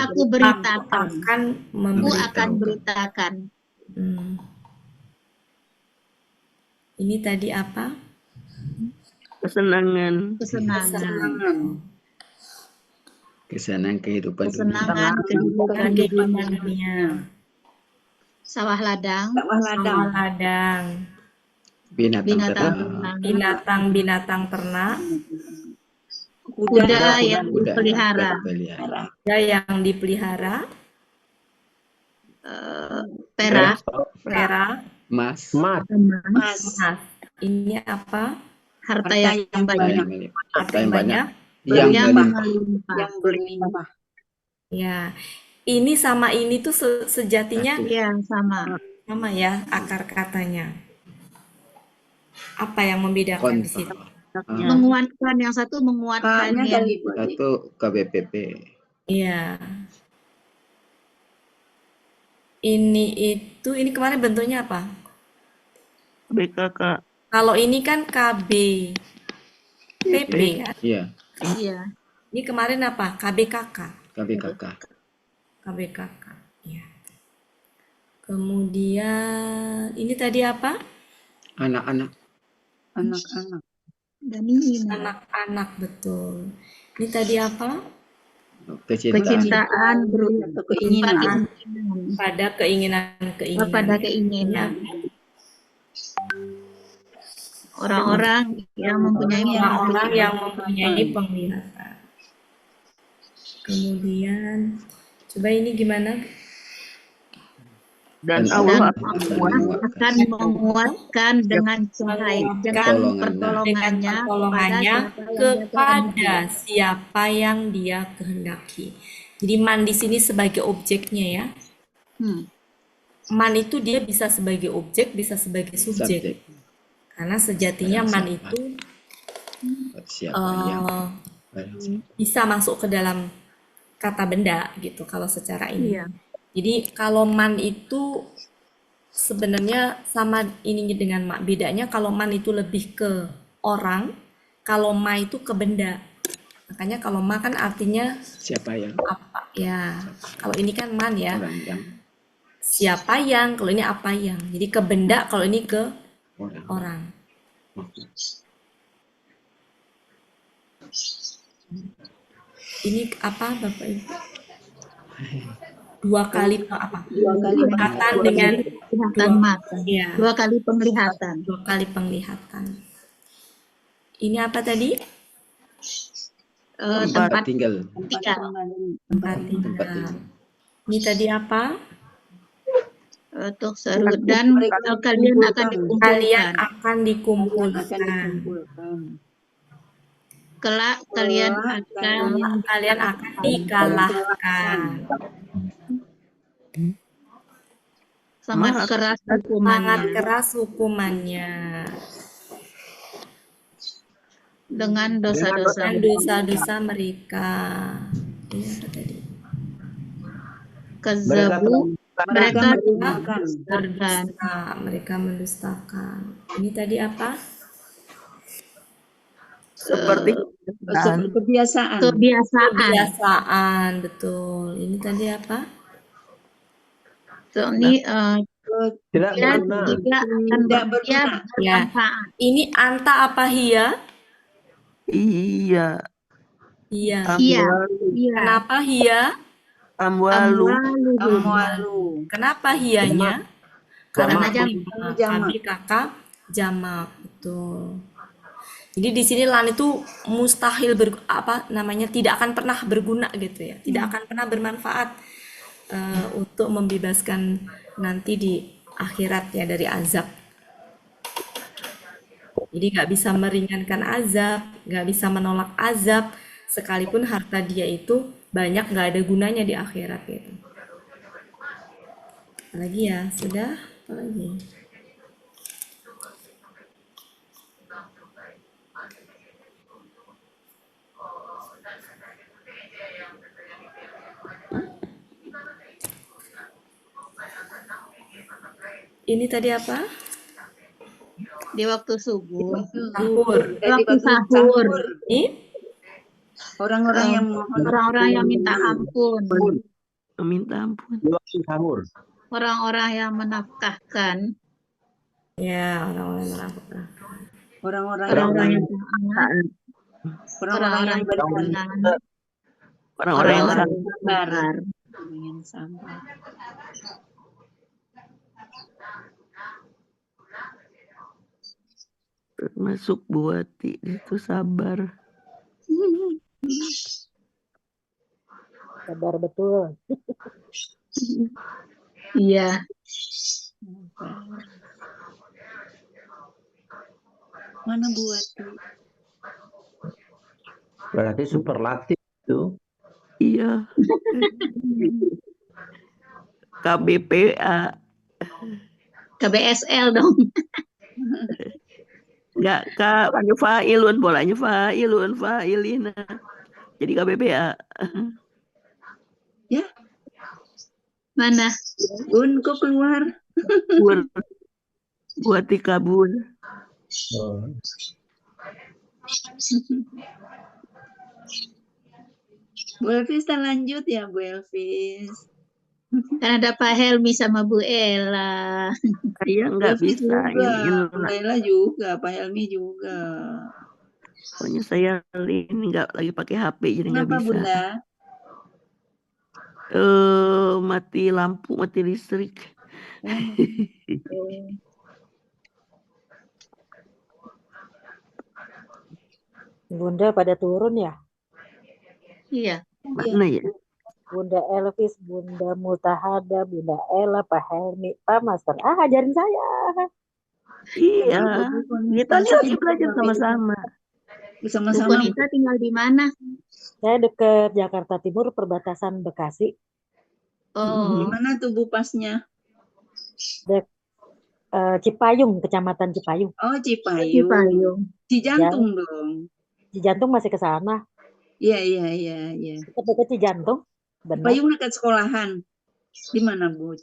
Aku beritakan. Aku akan beritakan. Ini tadi apa? Kesenangan. Kesenangan kehidupan Kesenangan kehidupan dunia. Sawah ladang. Binatang ternak. Kuda yang dipelihara. Kuda yang dipelihara. Perak. Emas. Ini apa? Harta yang banyak. Yang berlimpah. Ya, ini sama ini tuh sejatinya sama ya akar katanya. Apa yang membedakan di situ? Menguatkan, yang satu menguatkan yang satu KBPP. Iya. ini kemarin bentuknya apa? BKK. Kalau ini kan KB, PP kan? Iya, Iya. Ini kemarin apa? KBKK. KBKK. KBKK. Ya. Kemudian ini tadi apa? Anak-anak. Anak-anak. Dan ini Anak-anak, betul. Ini tadi apa? Kecintaan. kecintaan Atau keinginan. Pada keinginan-keinginan. pada keinginan. Orang-orang yang mempunyai Orang-orang yang mempunyai penglihatan. Kemudian, coba ini gimana? Dan Dan Allah Allah akan menguatkan dengan cahaya, dengan pertolongannya kepada siapa yang dia kehendaki. Jadi man di sini sebagai objeknya ya. Man itu dia bisa sebagai objek, bisa sebagai subjek. Karena sejatinya man itu bisa masuk ke dalam kata benda gitu kalau secara ini. Iya. Jadi kalau man itu sebenarnya sama ininya dengan ma. Bedanya kalau man itu lebih ke orang, kalau ma itu ke benda. Makanya kalau ma kan artinya siapa yang apa ya. Kalau ini kan man ya. orang yang Siapa yang, kalau ini apa yang. Jadi ke benda, kalau ini ke orang. Ini apa Bapak Ibu? Dua kali penglihatan dengan mata. ya, 2 kali penglihatan. 2 kali penglihatan. Ini apa tadi? Tempat tinggal. Tempat tinggal. Ini tadi apa? Untuk seru dan kalian akan dikumpulkan. Kelak kalian akan dikalahkan. sangat keras hukumannya dengan dosa-dosa mereka. Ini apa tadi? Kezabu mereka mendustakan. Ini tadi apa? Seperti kebiasaan, betul. Ini tadi apa? Ini Tidak bermanfaat. Ya. Ini anta apa hia? Iya. Kenapa hia? Amwalu. Kenapa hianya? Karena jamak. kakak jamak, betul. Jadi di sini lan itu mustahil tidak akan pernah berguna gitu ya. Tidak akan pernah bermanfaat untuk membebaskan nanti di akhirat ya dari azab. Jadi nggak bisa meringankan azab, nggak bisa menolak azab, sekalipun harta dia itu banyak nggak ada gunanya di akhirat gitu. Apalagi ya, sudah apalagi? Ini tadi apa? Di waktu subuh. Waktu sahur. Orang-orang yang minta ampun. Di waktu sahur. Orang-orang yang menafkahkan. Ya, orang-orang yang menafkahkan. Orang-orang yang sabar. Termasuk Buati itu sabar. Sabar betul. Iya. Mana Buati? Berarti superlatif itu. Iya. KBPA. KBSL dong. Enggak, Kak, panggil fa'ilun, bolanya fa'ilun, fa'ilina. Jadi KBPA. Ya. Mana? Bun, kok keluar? Kabul. Buati kabul. Oh. Bu Elvis, kita lanjut ya, Bu Elvis. Kan ada Pak Helmi sama Bu Ella. Saya Bu nggak Elvis bisa. juga, Bu Ella juga, Pak Helmi juga. Pokoknya saya ini nggak lagi pakai HP jadi nggak Kenapa, bisa. Bunda? Mati lampu, mati listrik. Bunda pada turun ya? Iya. Mana ya? Bunda Elvis, Bunda Multahada, Bunda Ella, Pak Helmi, Pak Master. Ajarin saya. Iya. Kita nih lagi belajar sama-sama. Bu Sama-sama. Konita tinggal di mana? Saya deket Jakarta Timur, perbatasan Bekasi. Oh, Di mana tuh Bu pasnya? Cipayung, Kecamatan Cipayung. Oh, Cipayung. Cipayung. Cijantung dong. Cijantung masih ke sana. Iya. Dekat-dekat Cijantung. Benar. Cipayung dekat sekolahan. Di mana, Bu?